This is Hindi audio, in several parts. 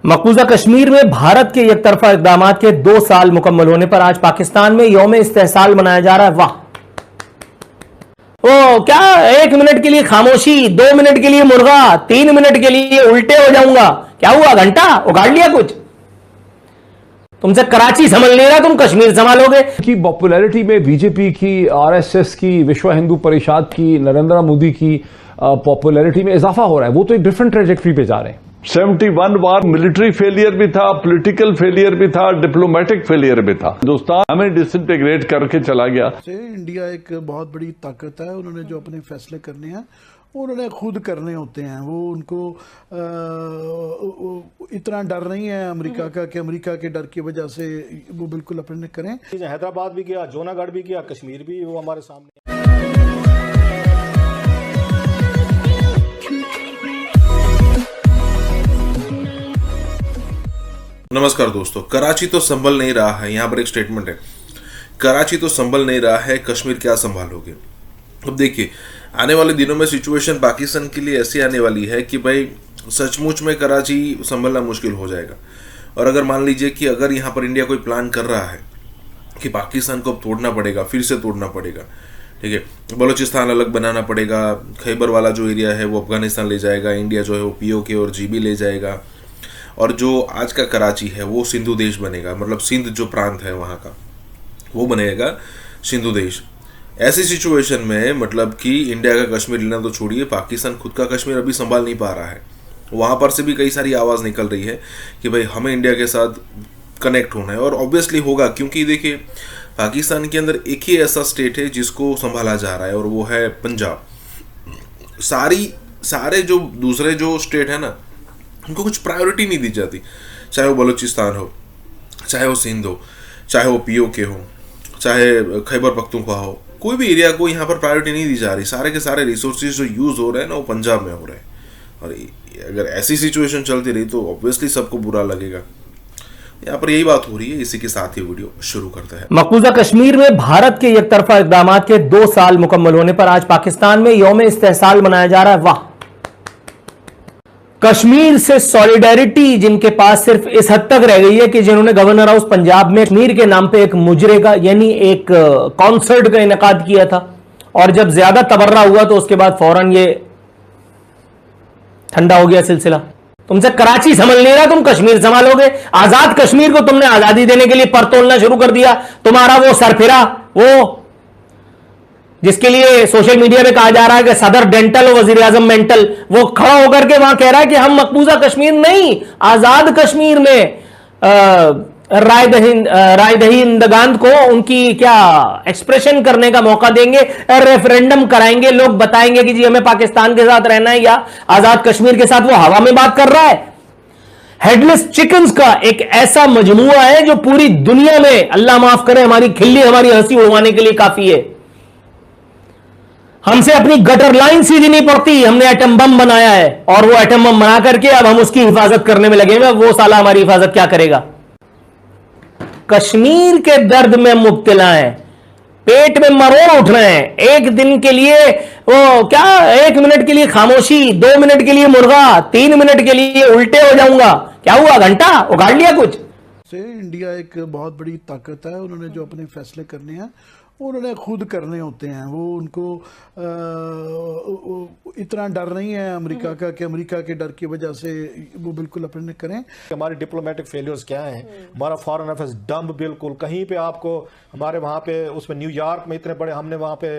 मकबूजा कश्मीर में भारत के एकतरफा इक़दामात के 2 साल मुकम्मल होने पर आज पाकिस्तान में यौम इस्तेहसाल मनाया जा रहा है। वाह, ओ क्या 1 मिनट के लिए खामोशी, 2 मिनट के लिए मुर्गा, 3 मिनट के लिए उल्टे हो जाऊंगा। क्या हुआ, घंटा उगाड़ लिया कुछ? तुमसे कराची संभल नहीं रहा, तुम कश्मीर संभालोगे। की पॉपुलैरिटी में बीजेपी की, आरएसएस की, विश्व हिंदू परिषद की, नरेंद्र मोदी की पॉपुलैरिटी में इजाफा हो रहा है। वो तो एक डिफरेंट ट्रेजेक्टरी पे जा रहे हैं। 71 बार मिलिट्री फेलियर भी था, पॉलिटिकल फेलियर भी था, डिप्लोमेटिक फेलियर भी था। हिंदुस्तान हमें डिसइंटीग्रेट करके चला गया। इंडिया एक बहुत बड़ी ताकत है। उन्होंने जो अपने फैसले करने हैं उन्होंने खुद करने होते हैं। वो उनको इतना डर नहीं है अमेरिका का कि अमेरिका के डर की वजह से वो बिल्कुल अपने करें। हैदराबाद भी किया, जूनागढ़ भी किया, कश्मीर भी वो हमारे सामने। नमस्कार दोस्तों, कराची तो संभल नहीं रहा है। यहाँ पर एक स्टेटमेंट है, कराची तो संभल नहीं रहा है, कश्मीर क्या संभालोगे। अब देखिए, आने वाले दिनों में सिचुएशन पाकिस्तान के लिए ऐसी आने वाली है कि भाई सचमुच में कराची संभलना मुश्किल हो जाएगा। और अगर मान लीजिए कि अगर यहाँ पर इंडिया कोई प्लान कर रहा है कि पाकिस्तान को अब तोड़ना पड़ेगा, फिर से तोड़ना पड़ेगा, ठीक है, बलूचिस्तान अलग बनाना पड़ेगा, खैबर वाला जो एरिया है वो अफगानिस्तान ले जाएगा, इंडिया जो है वो POK और GB ले जाएगा, और जो आज का कराची है वो सिंधु देश बनेगा, मतलब सिंध जो प्रांत है वहाँ का वो बनेगा सिंधु देश। ऐसी सिचुएशन में मतलब कि इंडिया का कश्मीर लेना तो छोड़िए, पाकिस्तान खुद का कश्मीर अभी संभाल नहीं पा रहा है। वहाँ पर से भी कई सारी आवाज़ निकल रही है कि भाई हमें इंडिया के साथ कनेक्ट होना है, और ऑब्वियसली होगा, क्योंकि देखिए पाकिस्तान के अंदर एक ही ऐसा स्टेट है जिसको संभाला जा रहा है और वो है पंजाब। सारे जो दूसरे जो स्टेट है ना, उनको कुछ प्रायोरिटी नहीं दी जाती, चाहे वो बलूचिस्तान हो, चाहे वो सिंध हो, चाहे वो POK हो, चाहे खैबर पख्तूनख्वा हो, कोई भी एरिया को यहाँ पर प्रायोरिटी नहीं दी जा रही। सारे के सारे रिसोर्सेज जो यूज़ हो रहे हैं ना वो पंजाब में हो रहे हैं, और अगर ऐसी सिचुएशन चलती रही तो ऑब्वियसली सबको बुरा लगेगा। यहाँ पर यही बात हो रही है। इसी के साथ ही वीडियो शुरू करते हैं। मकबूजा कश्मीर में भारत के एकतरफा इक़दामात के 2 साल मुकम्मल होने पर आज पाकिस्तान में यौम इस्तेहसाल मनाया जा रहा है। वाह, कश्मीर से सॉलिडेरिटी जिनके पास सिर्फ इस हद तक रह गई है कि जिन्होंने गवर्नर हाउस पंजाब में कश्मीर के नाम पे एक मुजरे का यानी एक कॉन्सर्ट का इनेकाद किया था, और जब ज्यादा तबर्रा हुआ तो उसके बाद फौरन ये ठंडा हो गया सिलसिला। तुमसे कराची संभल नहीं रहा, तुम कश्मीर संभालोगे। आजाद कश्मीर को तुमने आजादी देने के लिए पर तोलना शुरू कर दिया। तुम्हारा वो सरफिरा, वो जिसके लिए सोशल मीडिया पे कहा जा रहा है कि सदर डेंटल और वजीर आजम मेंटल, वो खड़ा होकर के वहां कह रहा है कि हम मकबूजा कश्मीर नहीं, आजाद कश्मीर में राय दहिंदगान को उनकी क्या एक्सप्रेशन करने का मौका देंगे, रेफरेंडम कराएंगे, लोग बताएंगे कि जी हमें पाकिस्तान के साथ रहना है या आजाद कश्मीर के साथ। वो हवा में बात कर रहा है। हेडलेस चिकन्स का एक ऐसा मजमुआ है जो पूरी दुनिया में, अल्लाह माफ करे, हमारी खिल्ली, हमारी हंसी उड़वाने के लिए काफी है। हमसे अपनी गटर लाइन सीधी नहीं पड़ती, हमने एटम बम बनाया है, और वो एटम बम बना करके अब हम उसकी हिफाजत करने में लगे हुए। वो साला हमारी हिफाजत क्या करेगा। कश्मीर के दर्द में मुब्तला है, पेट में मरोड़ उठ रहे हैं। एक दिन के लिए वो क्या 1 मिनट के लिए खामोशी, 2 मिनट के लिए मुर्गा, 3 मिनट के लिए उल्टे हो जाऊंगा। क्या हुआ, घंटा उगाड़ लिया कुछ? इंडिया एक बहुत बड़ी ताकत है। उन्होंने जो अपने फैसले करने हैं उन्होंने खुद करने होते हैं। वो उनको इतना डर नहीं है अमेरिका का कि अमेरिका के डर की वजह से वो बिल्कुल अपने करें। हमारे डिप्लोमेटिक फेलियर्स क्या हैं, हमारा फॉरेन अफेयर्स डंब, बिल्कुल कहीं पे आपको हमारे वहाँ पे उसमें न्यूयॉर्क में इतने बड़े हमने वहाँ पे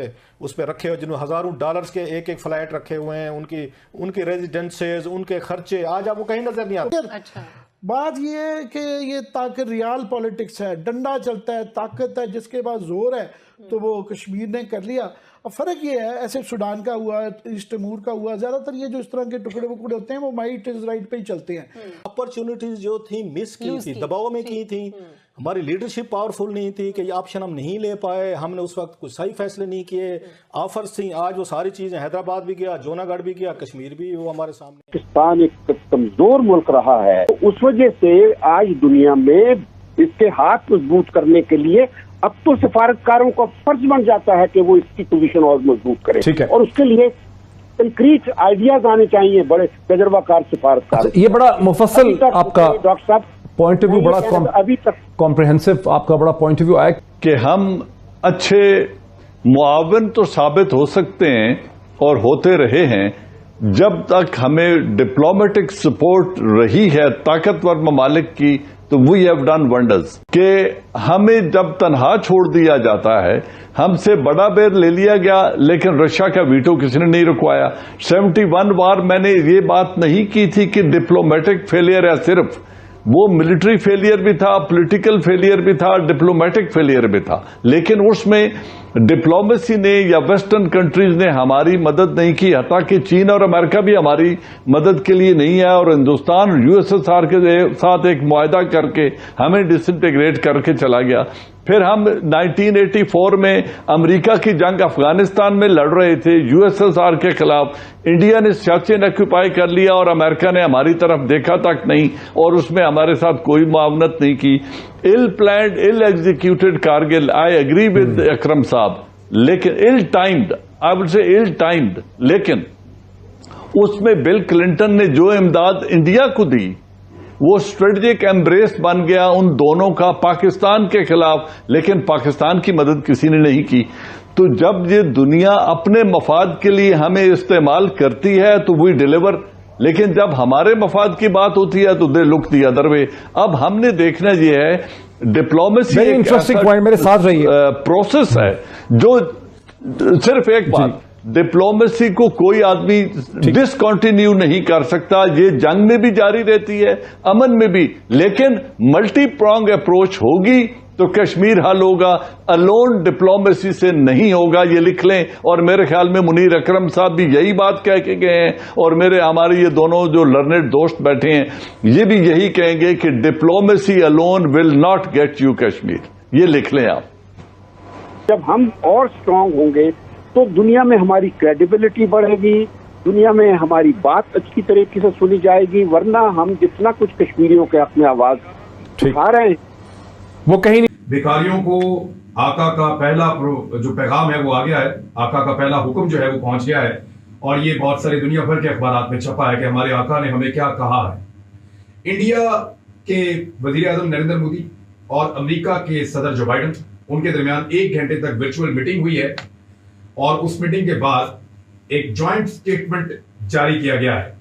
उस पर रखे हुए जिन्होंने हज़ारों डॉलर्स के एक फ्लाइट रखे हुए हैं, उनकी रेजिडेंसेज, उनके खर्चे, आज आपको कहीं नजर नहीं आते। अच्छा, बात ये है कि ये ताकत रियल पॉलिटिक्स है, डंडा चलता है, ताकत है, जिसके पास जोर है तो वो कश्मीर ने कर लिया। अब फ़र्क ये है, ऐसे सूडान का हुआ, ईस्ट तिमोर का हुआ, ज़्यादातर ये जो इस तरह के टुकड़े वुकड़े होते हैं वो माइट इज राइट पे ही चलते हैं। अपॉर्चुनिटीज जो थी मिस की थी, दबाव में की थी, हमारी लीडरशिप पावरफुल नहीं थी कि ये ऑप्शन हम नहीं ले पाए, हमने उस वक्त कुछ सही फैसले नहीं किए, ऑफर्स थी, आज वो सारी चीज़ें, हैदराबाद भी किया, जूनागढ़ भी किया, कश्मीर भी वो हमारे सामने। पाकिस्तान एक कमजोर मुल्क रहा है, तो उस वजह से आज दुनिया में इसके हाथ मजबूत करने के लिए अब तो सफारतकारों का फर्ज बन जाता है कि वो इसकी पोजीशन और मजबूत करें, और उसके लिए कंक्रीट आइडियाज आने चाहिए बड़े तजर्बाकार सिफारतकार। ये बड़ा मुफस्सल आपका डॉक्टर साहब पॉइंट ऑफ व्यू, बड़ा अभी तक कॉम्प्रिहेंसिव आपका बड़ा पॉइंट ऑफ व्यू आया कि हम अच्छे मुआवन तो साबित हो सकते हैं और होते रहे हैं जब तक हमें डिप्लोमेटिक सपोर्ट रही है ताकतवर ममालिक की, तो वी हैव डन वंडर्स। कि हमें जब तनहा छोड़ दिया जाता है, हमसे बड़ा बेर ले लिया गया लेकिन रशिया का वीटो किसी ने नहीं रुकवाया। 71 बार मैंने ये बात नहीं की थी कि डिप्लोमेटिक फेलियर है, सिर्फ वो मिलिट्री फेलियर भी था, पॉलिटिकल फेलियर भी था, डिप्लोमेटिक फेलियर भी था, लेकिन उसमें डिप्लोमेसी ने या वेस्टर्न कंट्रीज ने हमारी मदद नहीं की। हत्ता कि चीन और अमेरिका भी हमारी मदद के लिए नहीं आया और हिंदुस्तान यूएसएसआर के साथ एक मुआहदा करके हमें डिसइंटीग्रेट करके चला गया। फिर हम 1984 में अमेरिका की जंग अफगानिस्तान में लड़ रहे थे यूएसएसआर के खिलाफ। इंडिया ने सियाचिन ऑक्यूपाई कर लिया और अमेरिका ने हमारी तरफ देखा तक नहीं और उसमें हमारे साथ कोई मुआवनत नहीं की। Ill planned, ill executed Kargil, I agree with Akram साहब, लेकिन इल timed, I would say ill timed, लेकिन उसमें बिल क्लिंटन ने जो इमदाद इंडिया को दी वो स्ट्रेटेजिक एम्ब्रेस बन गया उन दोनों का पाकिस्तान के खिलाफ, लेकिन पाकिस्तान की मदद किसी ने नहीं की। तो जब ये दुनिया अपने मफाद के लिए हमें इस्तेमाल करती है तो वी डिलीवर, लेकिन जब हमारे मफाद की बात होती है तो they look the other way. अब हमने देखना ये है डिप्लोमेसी वेरी इंटरेस्टिंग पॉइंट, मेरे साथ रहिए, प्रोसेस है जो सिर्फ एक बात, डिप्लोमेसी को कोई आदमी डिसकंटिन्यू नहीं कर सकता। ये जंग में भी जारी रहती है, अमन में भी, लेकिन मल्टी प्रॉन्ग अप्रोच होगी तो कश्मीर हल होगा, अलोन डिप्लोमेसी से नहीं होगा। ये लिख लें। और मेरे ख्याल में मुनीर अकरम साहब भी यही बात कह के गए हैं और हमारे ये दोनों जो लर्नेड दोस्त बैठे हैं ये भी यही कहेंगे कि diplomacy alone will not get you Kashmir. ये लिख लें आप। जब हम और स्ट्रांग होंगे तो दुनिया में हमारी क्रेडिबिलिटी बढ़ेगी, दुनिया में हमारी बात अच्छी तरीके से सुनी जाएगी। वरना हम जितना कुछ कश्मीरियों के अपने आवाज उठा रहे हैं वो कहीं नहीं। भिखारियों को आका का पहला जो पैगाम है वो आ गया है, आका का पहला हुक्म जो है वो पहुंच गया है और ये बहुत सारी दुनिया भर के अखबारात में छपा है कि हमारे आका ने हमें क्या कहा है। इंडिया के वजीर आजम नरेंद्र मोदी और अमेरिका के सदर जो बाइडन, उनके दरमियान 1 घंटे तक वर्चुअल मीटिंग हुई है और उस मीटिंग के बाद एक ज्वाइंट स्टेटमेंट जारी किया गया है।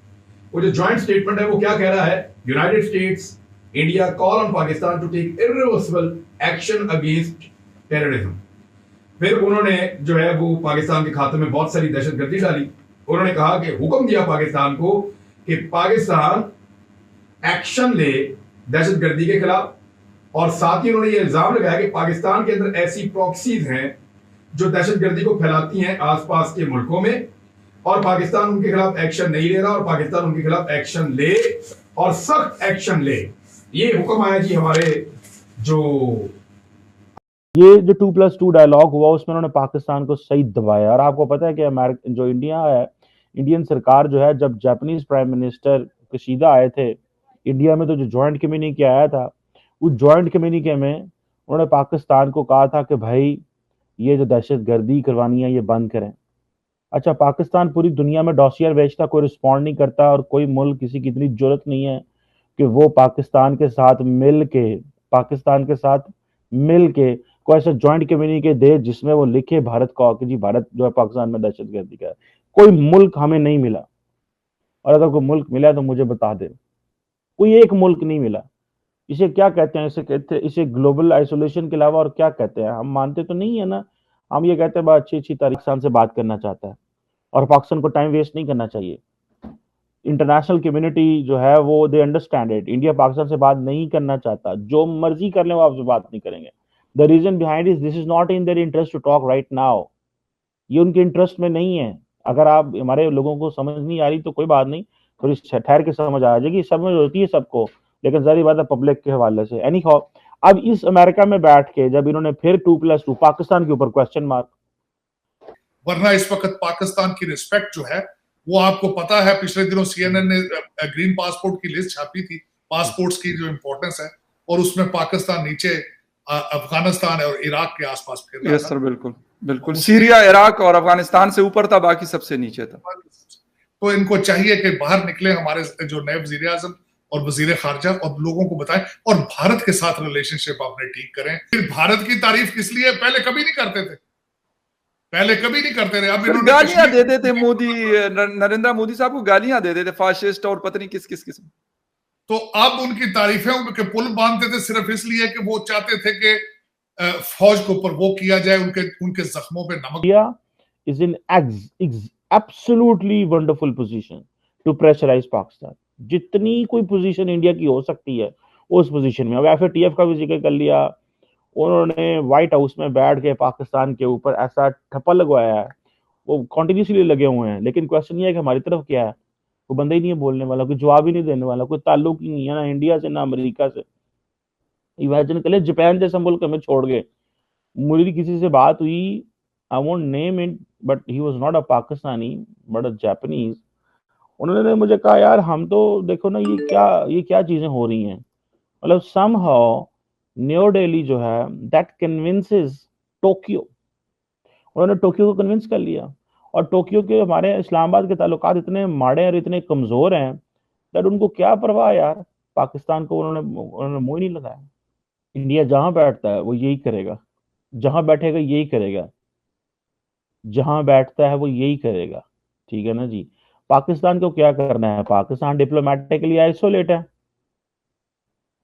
वो जो ज्वाइंट स्टेटमेंट है वो क्या कह रहा है? United States India call on Pakistan to take irreversible action against terrorism. फिर उन्होंने जो है वो पाकिस्तान के खाते में बहुत सारी दहशतगर्दी डाली। उन्होंने कहा कि हुक्म दिया पाकिस्तान को कि पाकिस्तान एक्शन ले दहशतगर्दी के खिलाफ, और साथ ही उन्होंने ये इल्जाम लगाया कि पाकिस्तान के अंदर ऐसी प्रॉक्सीज हैं जो दहशतगर्दी को फैलाती हैं आसपास के मुल्कों में, और पाकिस्तान उनके खिलाफ एक्शन नहीं ले रहा और पाकिस्तान उनके खिलाफ एक्शन ले और सख्त एक्शन ले। ये हुक्म आया जी हमारे जो ये जो 2+2 डायलॉग हुआ उसमें उन्होंने पाकिस्तान को सही दबाया। और आपको पता है कि अमेरिका जो इंडिया है, इंडियन सरकार जो है, जब जापानीज प्राइम मिनिस्टर कशीदा आए थे इंडिया में, तो जो ज्वाइंट कम्युनिके आया था, उस ज्वाइंट कम्युनिके में उन्होंने पाकिस्तान को कहा था कि भाई ये जो दहशतगर्दी करवानी है ये बंद करें। अच्छा, पाकिस्तान पूरी दुनिया में डॉसियर बेचता, कोई रिस्पॉन्ड नहीं करता और कोई मुल्क किसी की इतनी जरूरत नहीं है कि वो पाकिस्तान के साथ मिल के कोई ऐसा ज्वाइंट कम्युनिके दे जिसमें वो लिखे भारत को कि जी भारत जो है पाकिस्तान में दहशतगर्दी का है। कोई मुल्क हमें नहीं मिला, और अगर कोई मुल्क मिला तो मुझे बता दे। कोई एक मुल्क नहीं मिला। इसे क्या कहते हैं? इसे ग्लोबल आइसोलेशन के अलावा और क्या कहते हैं? हम मानते तो नहीं है ना। हम ये कहते हैं बहुत अच्छी पाकिस्तान से बात करना चाहता है और पाकिस्तान को टाइम वेस्ट नहीं करना चाहिए। इंटरनेशनल कम्युनिटी जो है वो they understand it. India Pakistan से बात नहीं करना चाहता, जो मर्जी कर ले वो आपसे बात नहीं करेंगे। The reason behind is this is not in their interest to talk right now. ये उनके इंटरेस्ट में नहीं है। अगर आप हमारे लोगों को समझ नहीं आ रही तो कोई बात नहीं, थोड़ी ठहर के समझ आ जाएगी। समझ होती है सबको, लेकिन जारी बात है पब्लिक के हवाले से। एनी हाउ, अब इस अमेरिका में बैठ के जब इन्होंने फिर 2+2 पाकिस्तान के ऊपर क्वेश्चन मार्क, वरना इस वक्त पाकिस्तान की रिस्पेक्ट जो है वो आपको पता है, पिछले दिनों CNN ने ग्रीन पासपोर्ट की लिस्ट छापी थी, पासपोर्ट्स की जो इंपॉर्टेंस है, और उसमें पाकिस्तान नीचे अफगानिस्तान और इराक के आसपास फिर रहा था। यस सर, बिल्कुल बिल्कुल। सीरिया, इराक और अफगानिस्तान से ऊपर था, बाकी सबसे नीचे था। तो इनको चाहिए कि बाहर निकले हमारे जो नए वजीर आजम और वजीर खारजा, और लोगों को बताएं और भारत के साथ रिलेशनशिप अपने ठीक करें। फिर भारत की तारीफ किस लिए? पहले कभी नहीं करते थे, पहले कभी नहीं करते रहे। अब इन्होंने गालियां देते थे मोदी, नरेंद्र मोदी साहब को गालियां देते थे, फाशिस्ट और पता नहीं किस किस किस्म। तो अब उनकी तारीफें उनके पुल बांधते थे सिर्फ इसलिए कि वो चाहते थे कि फौज को ऊपर वो किया जाए, उनके जख्मों पे नमक। India is in absolutely wonderful position to pressurize Pakistan. जितनी कोई पोजीशन इंडिया की हो सकती है उस पोजीशन में। अब FATF का भी जिक्र कर लिया, उन्होंने व्हाइट हाउस में बैठ के पाकिस्तान के ऊपर ऐसा ठप्पा लगवाया है, वो कॉन्टिन्यूसली लगे हुए हैं। लेकिन क्वेश्चन ये है कि हमारी तरफ क्या है? कोई बंदा ही नहीं है बोलने वाला, कोई जवाब ही नहीं देने वाला, कोई ताल्लुक ही नहीं है ना इंडिया से ना अमेरिका से। इमेजिन कर ले, जापान जैसा मुल्क हमें छोड़ गए। मेरी किसी से बात हुई, I won't name it, but he was not a Pakistani but a Japanese. उन्होंने मुझे कहा यार हम तो देखो ना ये क्या चीजें हो रही हैं। मतलब समहाउ न्यू दिल्ली जो है दैट कन्विंसेस टोक्यो। उन्होंने टोक्यो को कन्विंस कर लिया, और टोक्यो के हमारे इस्लामाबाद के ताल्लुकात इतने माड़े और इतने कमजोर हैं दैट उनको क्या परवाह यार, पाकिस्तान को उन्होंने मुंह ही नहीं लगाया। इंडिया जहां बैठता है वो यही करेगा, जहां बैठेगा यही करेगा, जहां बैठता है वो यही करेगा। ठीक है ना जी। पाकिस्तान को क्या करना है? पाकिस्तान डिप्लोमेटिकली आइसोलेट है।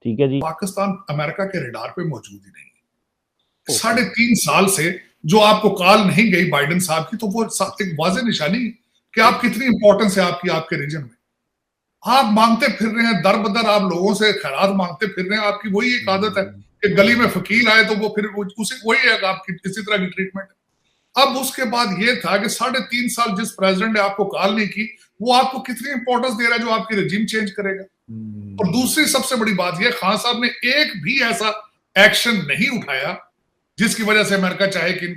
ठीक है जी। पाकिस्तान अमेरिका के रडार पे मौजूद ही नहीं है। 3.5 साल से जो आपको कॉल नहीं गई बाइडेन साहब की, तो वो एक वाज़ेह निशानी कि आप कितनी इंपॉर्टेंस है आपके रीजन में। आप मांगते फिर रहे हैं दर बदर, आप लोगों से खैरात मांगते फिर रहे हैं। आपकी वही एक आदत है कि गली में फकीर आए तो वो फिर उसे वही है आपकी किसी तरह की ट्रीटमेंट। अब उसके बाद ये था कि 3.5 साल जिस प्रेसिडेंट ने आपको कॉल नहीं की, वो आपको कितनी इंपॉर्टेंस दे रहा है जो आपकी रजीम चेंज करेगा। और दूसरी सबसे बड़ी बात ये, खान साहब ने एक भी ऐसा एक्शन नहीं उठाया जिसकी वजह से अमेरिका चाहे कि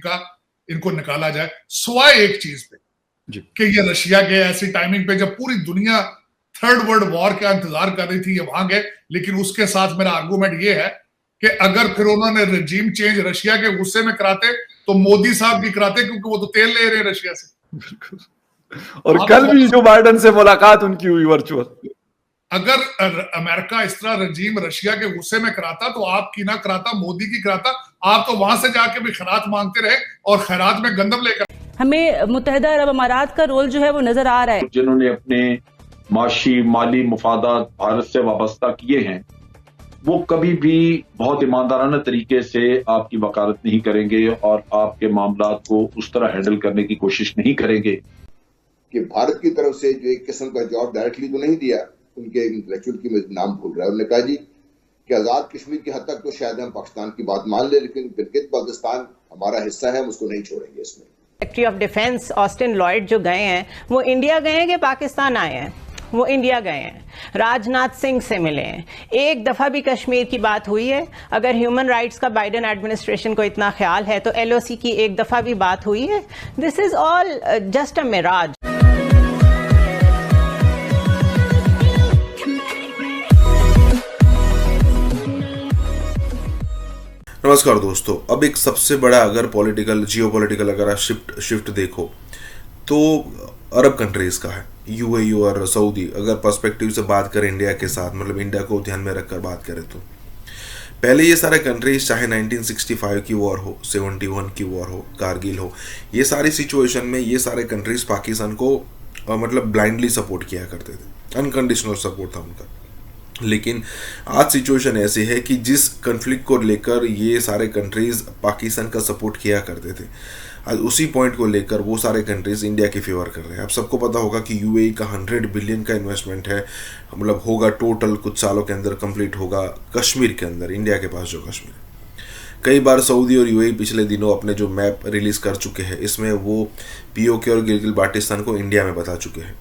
इनको निकाला जाए, सिवाय एक चीज पे कि ये रशिया के ऐसी टाइमिंग पे जब पूरी दुनिया थर्ड वर्ल्ड वॉर का इंतजार कर रही थी, ये वहां गए। लेकिन उसके साथ मेरा आर्गूमेंट ये है कि अगर फिर उन्होंने रजीम चेंज रशिया के गुस्से में कराते तो मोदी साहब की कराते, क्योंकि वो तो तेल ले रहे हैं रशिया से। और कल भी जो बाइडेन से मुलाकात उनकी हुई वर्चुअल। अगर अमेरिका इस तरह रजीम रशिया के गुस्से में कराता तो आपकी ना कराता, मोदी की कराता। आप तो वहां से जाके भी खैरात मांगते रहे और खैरात में गंदम लेकर। हमें मुत्तहिदा अरब अमारात का रोल जो है वो नजर आ रहा है। जिन्होंने अपने माशी माली मुफादात भारत से वाबस्ता किए हैं, वो कभी भी बहुत ईमानदाराना तरीके से आपकी वकालत नहीं करेंगे और आपके मामलात को उस तरह हैंडल करने की कोशिश नहीं करेंगे। कि भारत की तरफ से जो एक किस्म का जवाब डायरेक्टली तो नहीं दिया, उनके इंटेलेक्चुअल की मैं नाम भूल रहा है, उन्होंने कहा जी कि आज़ाद कश्मीर की हद तक तो शायद हम पाकिस्तान की बात मान ले, लेकिन गिलगित बाल्टिस्तान हमारा हिस्सा है, हम उसको नहीं छोड़ेंगे। इसमें secretary of defence Austin Lloyd जो गए हैं, वो इंडिया गए हैं कि पाकिस्तान आए हैं? वो इंडिया गए हैं, राजनाथ सिंह से मिले हैं। एक दफा भी कश्मीर की बात हुई है? अगर ह्यूमन राइट्स का बाइडेन एडमिनिस्ट्रेशन को इतना ख्याल है तो LOC की एक दफा भी बात हुई है? This is all just a mirage. नमस्कार दोस्तों, अब एक सबसे बड़ा अगर पॉलिटिकल जियोपॉलिटिकल अगर आप शिफ्ट देखो तो अरब कंट्रीज का है, UAE और सऊदी। अगर पर्सपेक्टिव से बात करें इंडिया के साथ, मतलब इंडिया को ध्यान में रखकर बात करें तो पहले ये सारे कंट्रीज, चाहे 1965 की वॉर हो, 71 की वॉर हो, कारगिल हो, ये सारी सिचुएशन में ये सारे कंट्रीज पाकिस्तान को मतलब ब्लाइंडली सपोर्ट किया करते थे, अनकंडीशनल सपोर्ट था उनका। लेकिन आज सिचुएशन ऐसी है कि जिस कन्फ्लिक्ट को लेकर ये सारे कंट्रीज पाकिस्तान का सपोर्ट किया करते थे, आज उसी पॉइंट को लेकर वो सारे कंट्रीज इंडिया की फेवर कर रहे हैं। आप सबको पता होगा कि UAE का 100 बिलियन का इन्वेस्टमेंट है, मतलब होगा टोटल कुछ सालों के अंदर कंप्लीट होगा कश्मीर के अंदर, इंडिया के पास जो कश्मीर। कई बार सऊदी और UAE पिछले दिनों अपने जो मैप रिलीज़ कर चुके हैं, इसमें वो POK और गिलगित बाल्टिस्तान को इंडिया में बता चुके हैं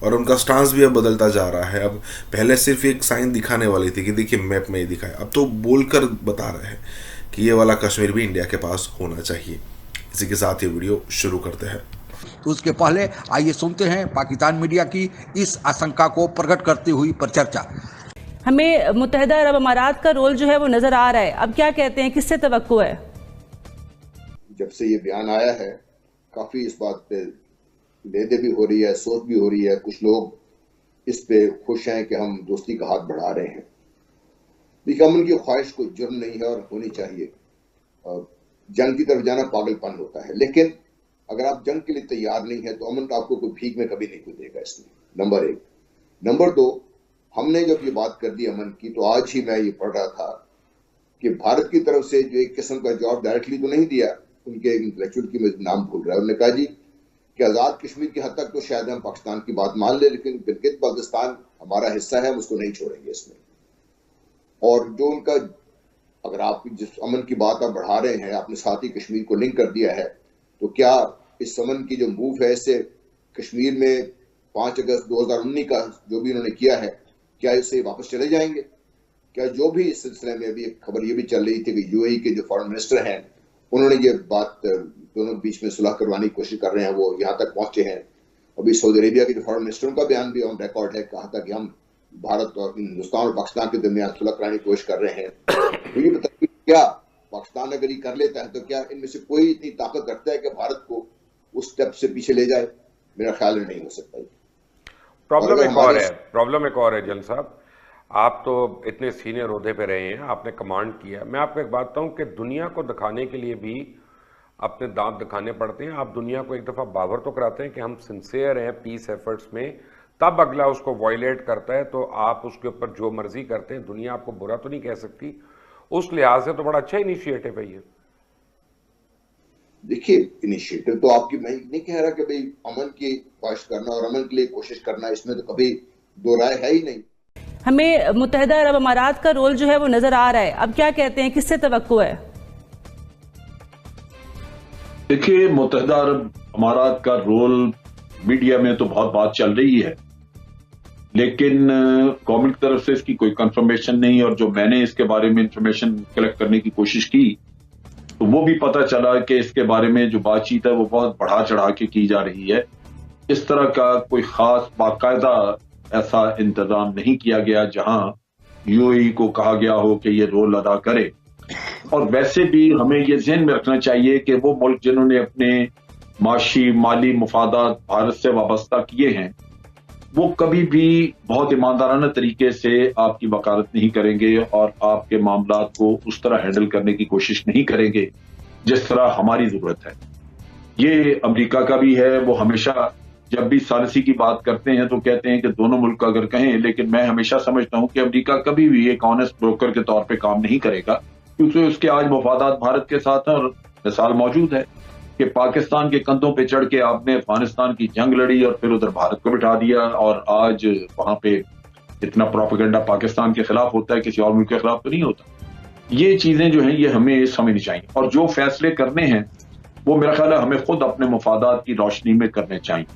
और उनका स्टांस भी अब बदलता जा रहा है। अब पहले सिर्फ एक साइन दिखाने वाली थी कि देखिए मैप में ये दिखाए, अब तो बोलकर बता रहे हैं कि ये वाला कश्मीर भी इंडिया के पास होना चाहिए। इसी के साथ ये वीडियो शुरू करते हैं। तो उसके पहले आइए सुनते हैं पाकिस्तान मीडिया की इस आशंका को प्रकट करती हुई परिचर्चा। हमें मुत्तहिदा अरब अमारात का रोल जो है वो नजर आ रहा है, अब क्या कहते हैं, किससे तवक्को है? जब से ये बयान आया है काफी इस बात पे लेदे भी हो रही है, सोच भी हो रही है। कुछ लोग इस पे खुश हैं कि हम दोस्ती का हाथ बढ़ा रहे हैं। देखिए, अमन की ख्वाहिश कोई जुर्म नहीं है और होनी चाहिए। जंग की तरफ जाना पागलपन होता है, लेकिन अगर आप जंग के लिए तैयार नहीं है तो अमन का आपको कोई भीख में कभी नहीं देगा। इसमें नंबर 1। नंबर 2, हमने जब ये बात कर दी अमन की, तो आज ही मैं ये पढ़ रहा था कि भारत की तरफ से जो एक किस्म का जवाब डायरेक्टली तो नहीं दिया, उनके इंटेलेक्चुअल की मैं नाम भूल रहा है, उन्होंने कहा जी कि आजाद कश्मीर की हद तक तो शायद हम पाकिस्तान की बात मान ले, लेकिन गिलगित बाल्टिस्तान हमारा हिस्सा है, हम उसको नहीं छोड़ेंगे इसमें। और जो उनका, अगर आप जिस अमन की बात आप बढ़ा रहे हैं, आपने साथ ही कश्मीर को लिंक कर दिया है, तो क्या इस अमन की जो मूव है, इससे कश्मीर में 5 अगस्त 2019 का जो भी उन्होंने किया है, क्या इससे वापस चले जाएंगे? क्या जो भी इस सिलसिले में अभी एक खबर ये भी चल रही थी कि यूएई के जो फॉरेन मिनिस्टर हैं, उन्होंने ये बात दोनों बीच में सुलह करवाने की कोशिश कर रहे हैं, वो यहाँ तक पहुंचे हैं। अभी सऊदी अरेबिया के जो फॉरेन मिनिस्टर का बयान भी ऑन रिकॉर्ड है, कहा था कि हम भारत और हिंदुस्तान और पाकिस्तान के दरमियान सुलह कराने की कोशिश कर रहे हैं। तो ये बताइए, क्या पाकिस्तान अगर ये कर लेता है तो क्या इनमें से कोई इतनी ताकत रखता है कि भारत को उस स्टेप से पीछे ले जाए? मेरा ख्याल नहीं हो सकता। प्रॉब्लम एक और है जल साहब, आप तो इतने सीनियर ओहदे पे रहे हैं, आपने कमांड किया। मैं आपको एक बात बताऊं कि दुनिया को दिखाने के लिए भी अपने दांत दिखाने पड़ते हैं। आप दुनिया को एक दफ़ा बावर तो कराते हैं कि हम सिंसियर हैं पीस एफर्ट्स में, तब अगला उसको वायलेट करता है तो आप उसके ऊपर जो मर्जी करते हैं। दुनिया आपको बुरा तो नहीं कह सकती, उस लिहाज से तो बड़ा अच्छा इनिशिएटिव है ये। देखिए, इनिशिएटिव तो आपकी, मैं नहीं कह रहा कि भाई अमन की ख्वाहिश करना और अमन के लिए कोशिश करना, इसमें तो कभी दो राय है ही नहीं। हमें मुत्तहिदा अरब अमारात का रोल जो है वो नजर आ रहा है, अब क्या कहते हैं, किससे तवक्को है? देखिए, मुत्तहिदा अरब अमारात का रोल मीडिया में तो बहुत बात चल रही है, लेकिन गवर्नमेंट की तरफ से इसकी कोई कंफर्मेशन नहीं। और जो मैंने इसके बारे में इंफॉर्मेशन कलेक्ट करने की कोशिश की, तो वो भी पता चला कि इसके बारे में जो बातचीत है वो बहुत बढ़ा चढ़ा के की जा रही है। इस तरह का कोई खास बाकायदा ऐसा इंतजाम नहीं किया गया जहां यूएई को कहा गया हो कि ये रोल अदा करे। और वैसे भी हमें ये ज़हन में रखना चाहिए कि वो मुल्क जिन्होंने अपने माशी माली मुफादात भारत से वाबस्ता किए हैं, वो कभी भी बहुत ईमानदाराना तरीके से आपकी वकालत नहीं करेंगे और आपके मामलात को उस तरह हैंडल करने की कोशिश नहीं करेंगे जिस तरह हमारी जरूरत है। ये अमेरिका का भी है, वो हमेशा जब भी सालिसी की बात करते हैं तो कहते हैं कि दोनों मुल्क अगर कहें, लेकिन मैं हमेशा समझता हूं कि अमेरिका कभी भी एक ऑनेस्ट ब्रोकर के तौर पे काम नहीं करेगा, क्योंकि उसके आज मफादात भारत के साथ हैं। और मिसाल मौजूद है कि पाकिस्तान के कंधों पे चढ़ के आपने अफगानिस्तान की जंग लड़ी और फिर उधर भारत को बिठा दिया, और आज वहां पे इतना प्रोपेगेंडा पाकिस्तान के खिलाफ होता है, किसी और मुल्क के खिलाफ तो नहीं होता। ये चीजें जो हैं ये हमें समझनी चाहिए, और जो फैसले करने हैं वो मेरा ख्याल है हमें खुद अपने मफादात की रोशनी में करने चाहिए।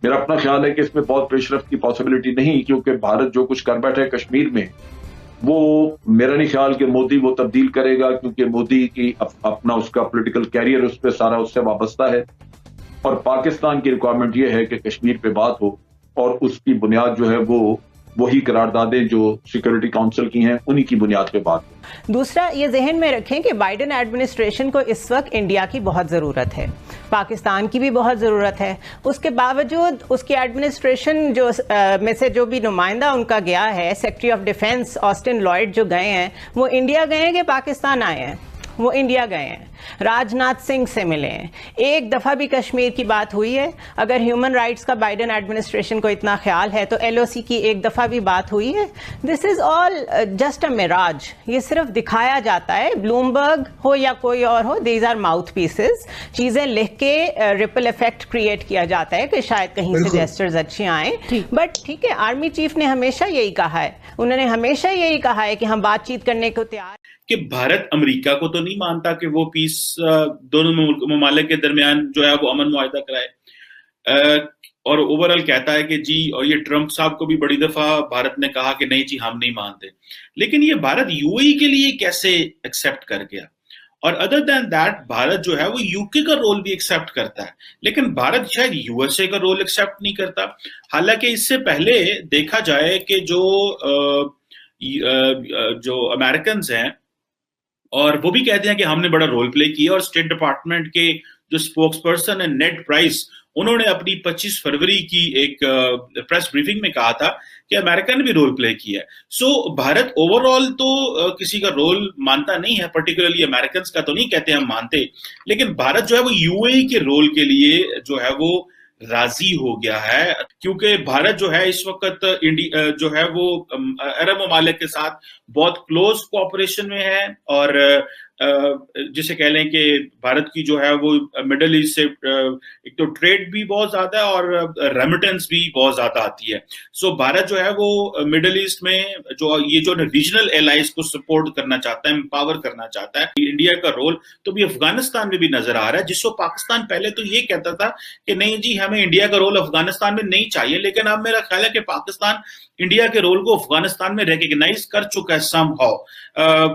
मेरा अपना ख्याल है कि इसमें बहुत पेशरफ्त की पॉसिबिलिटी नहीं, क्योंकि भारत जो कुछ कर बैठा है कश्मीर में, वो मेरा नहीं ख्याल कि मोदी वो तब्दील करेगा, क्योंकि मोदी की अपना उसका पॉलिटिकल कैरियर उस पर सारा उससे वाबस्ता है। और पाकिस्तान की रिक्वायरमेंट ये है कि कश्मीर पे बात हो, और उसकी बुनियाद जो है वो वही करारदादें जो सिक्योरिटी काउंसिल की हैं उन्हीं की बुनियाद पे बात हो। दूसरा, ये जहन में रखें कि बाइडेन एडमिनिस्ट्रेशन को इस वक्त इंडिया की बहुत ज़रूरत है, पाकिस्तान की भी बहुत ज़रूरत है। उसके बावजूद उसकी एडमिनिस्ट्रेशन जो में से जो भी नुमाइंदा उनका गया है, secretary of defence Austin Lloyd जो गए हैं, वो इंडिया गए हैं कि पाकिस्तान आए हैं? वो इंडिया गए हैं, राजनाथ सिंह से मिले हैं। एक दफ़ा भी कश्मीर की बात हुई है? अगर ह्यूमन राइट्स का बाइडेन एडमिनिस्ट्रेशन को इतना ख्याल है तो एलओसी की एक दफ़ा भी बात हुई है? This is all just a mirage. ये सिर्फ दिखाया जाता है, ब्लूमबर्ग हो या कोई और हो, दीज आर माउथ पीसेस। चीज़ें लिख के रिपल इफेक्ट क्रिएट किया जाता है कि शायद कहीं से जेस्चर्स अच्छे आए। बट ठीक है, आर्मी चीफ ने हमेशा यही कहा है, उन्होंने हमेशा यही कहा है कि हम बातचीत करने को तैयार, कि भारत अमेरिका को तो नहीं मानता कि वो पीस दोनों ममालिक के दरमियान जो है वो अमन मुआहिदा कराए, और ओवरऑल कहता है कि जी, और ये ट्रंप साहब को भी बड़ी दफा भारत ने कहा कि नहीं जी हम नहीं मानते। लेकिन ये भारत यूएई के लिए कैसे एक्सेप्ट कर गया? और अदर देन दैट भारत जो है वो यूके का रोल भी एक्सेप्ट करता है, लेकिन भारत शायद यूएसए का रोल एक्सेप्ट नहीं करता। हालांकि इससे पहले देखा जाए कि जो अमेरिकन हैं और वो भी कहते हैं कि हमने बड़ा रोल प्ले किया। और स्टेट डिपार्टमेंट के जो स्पोक्स पर्सन है नेड प्राइस, उन्होंने अपनी 25 फरवरी की एक प्रेस ब्रीफिंग में कहा था कि अमेरिका ने भी रोल प्ले किया है। सो भारत ओवरऑल तो किसी का रोल मानता नहीं है, पर्टिकुलरली अमेरिकन का तो नहीं कहते हम मानते, लेकिन भारत जो है वो यूएई के रोल के लिए जो है वो राजी हो गया है, क्योंकि भारत जो है इस वक्त इंडिया जो है वो अरब ममालिक के साथ बहुत क्लोज कोऑपरेशन में है। और जिसे कह लें कि भारत की जो है वो मिडल ईस्ट से एक तो ट्रेड भी बहुत ज्यादा है और रेमिटेंस भी बहुत ज्यादा आती है। सो भारत जो है वो मिडल ईस्ट में जो ये जो रीजनल एलाइज को सपोर्ट करना चाहता है, एम्पावर करना चाहता है। इंडिया का रोल तो भी अफगानिस्तान में भी नजर आ रहा है, जिसको पाकिस्तान पहले तो ये कहता था कि नहीं जी हमें इंडिया का रोल अफगानिस्तान में नहीं चाहिए, लेकिन अब मेरा ख्याल है कि पाकिस्तान इंडिया के रोल को अफगानिस्तान में रिकग्नाइज कर चुका है समहाउ,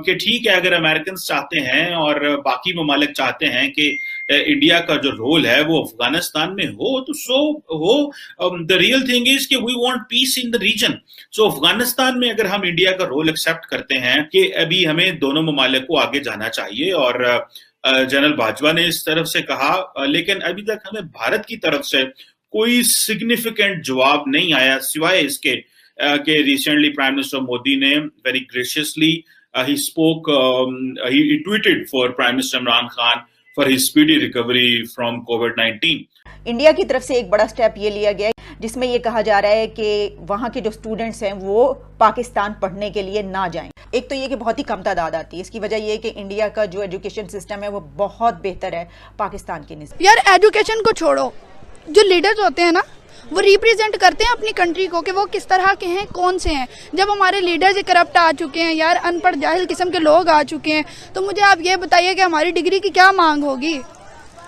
कि ठीक है अगर अमेरिकन चाहते हैं और बाकी ममालिक चाहते हैं कि इंडिया का जो रोल है वो अफगानिस्तान में हो तो सो हो। द रियल थिंग इज कि we want peace in the region. So Afghanistan में अगर हम इंडिया का रोल एक्सेप्ट करते हैं कि अभी हमें दोनों ममालिक को आगे जाना चाहिए, और जनरल बाजवा ने इस तरफ से कहा, लेकिन अभी तक हमें भारत की तरफ से कोई सिग्निफिकेंट जवाब नहीं आया, सिवाय इसके कि रिसेंटली प्राइम मिनिस्टर मोदी ने very graciously he spoke, he tweeted for Prime Minister Imran Khan for his speedy recovery from COVID-19. India की तरफ से एक बड़ा स्टेप ये लिया गया है जिसमें ये कहा जा रहा है कि वहाँ के जो स्टूडेंट्स हैं वो पाकिस्तान पढ़ने के लिए ना जाएं। एक तो ये कि बहुत ही कम तादाद आती है, इसकी वजह ये है कि इंडिया का जो एजुकेशन सिस्टम है वो बहुत बेहतर है पाकिस्तान के निस्बत। यार एजुकेशन को छोड़ो, जो लीडर्स होते हैं ना वो रिप्रेजेंट करते हैं अपनी कंट्री को कि वो किस तरह के हैं, कौन से हैं। जब हमारे लीडर्स करप्ट आ चुके हैं यार, अनपढ़ जाहिल किस्म के लोग आ चुके हैं, तो मुझे आप ये बताइए कि हमारी डिग्री की क्या मांग होगी।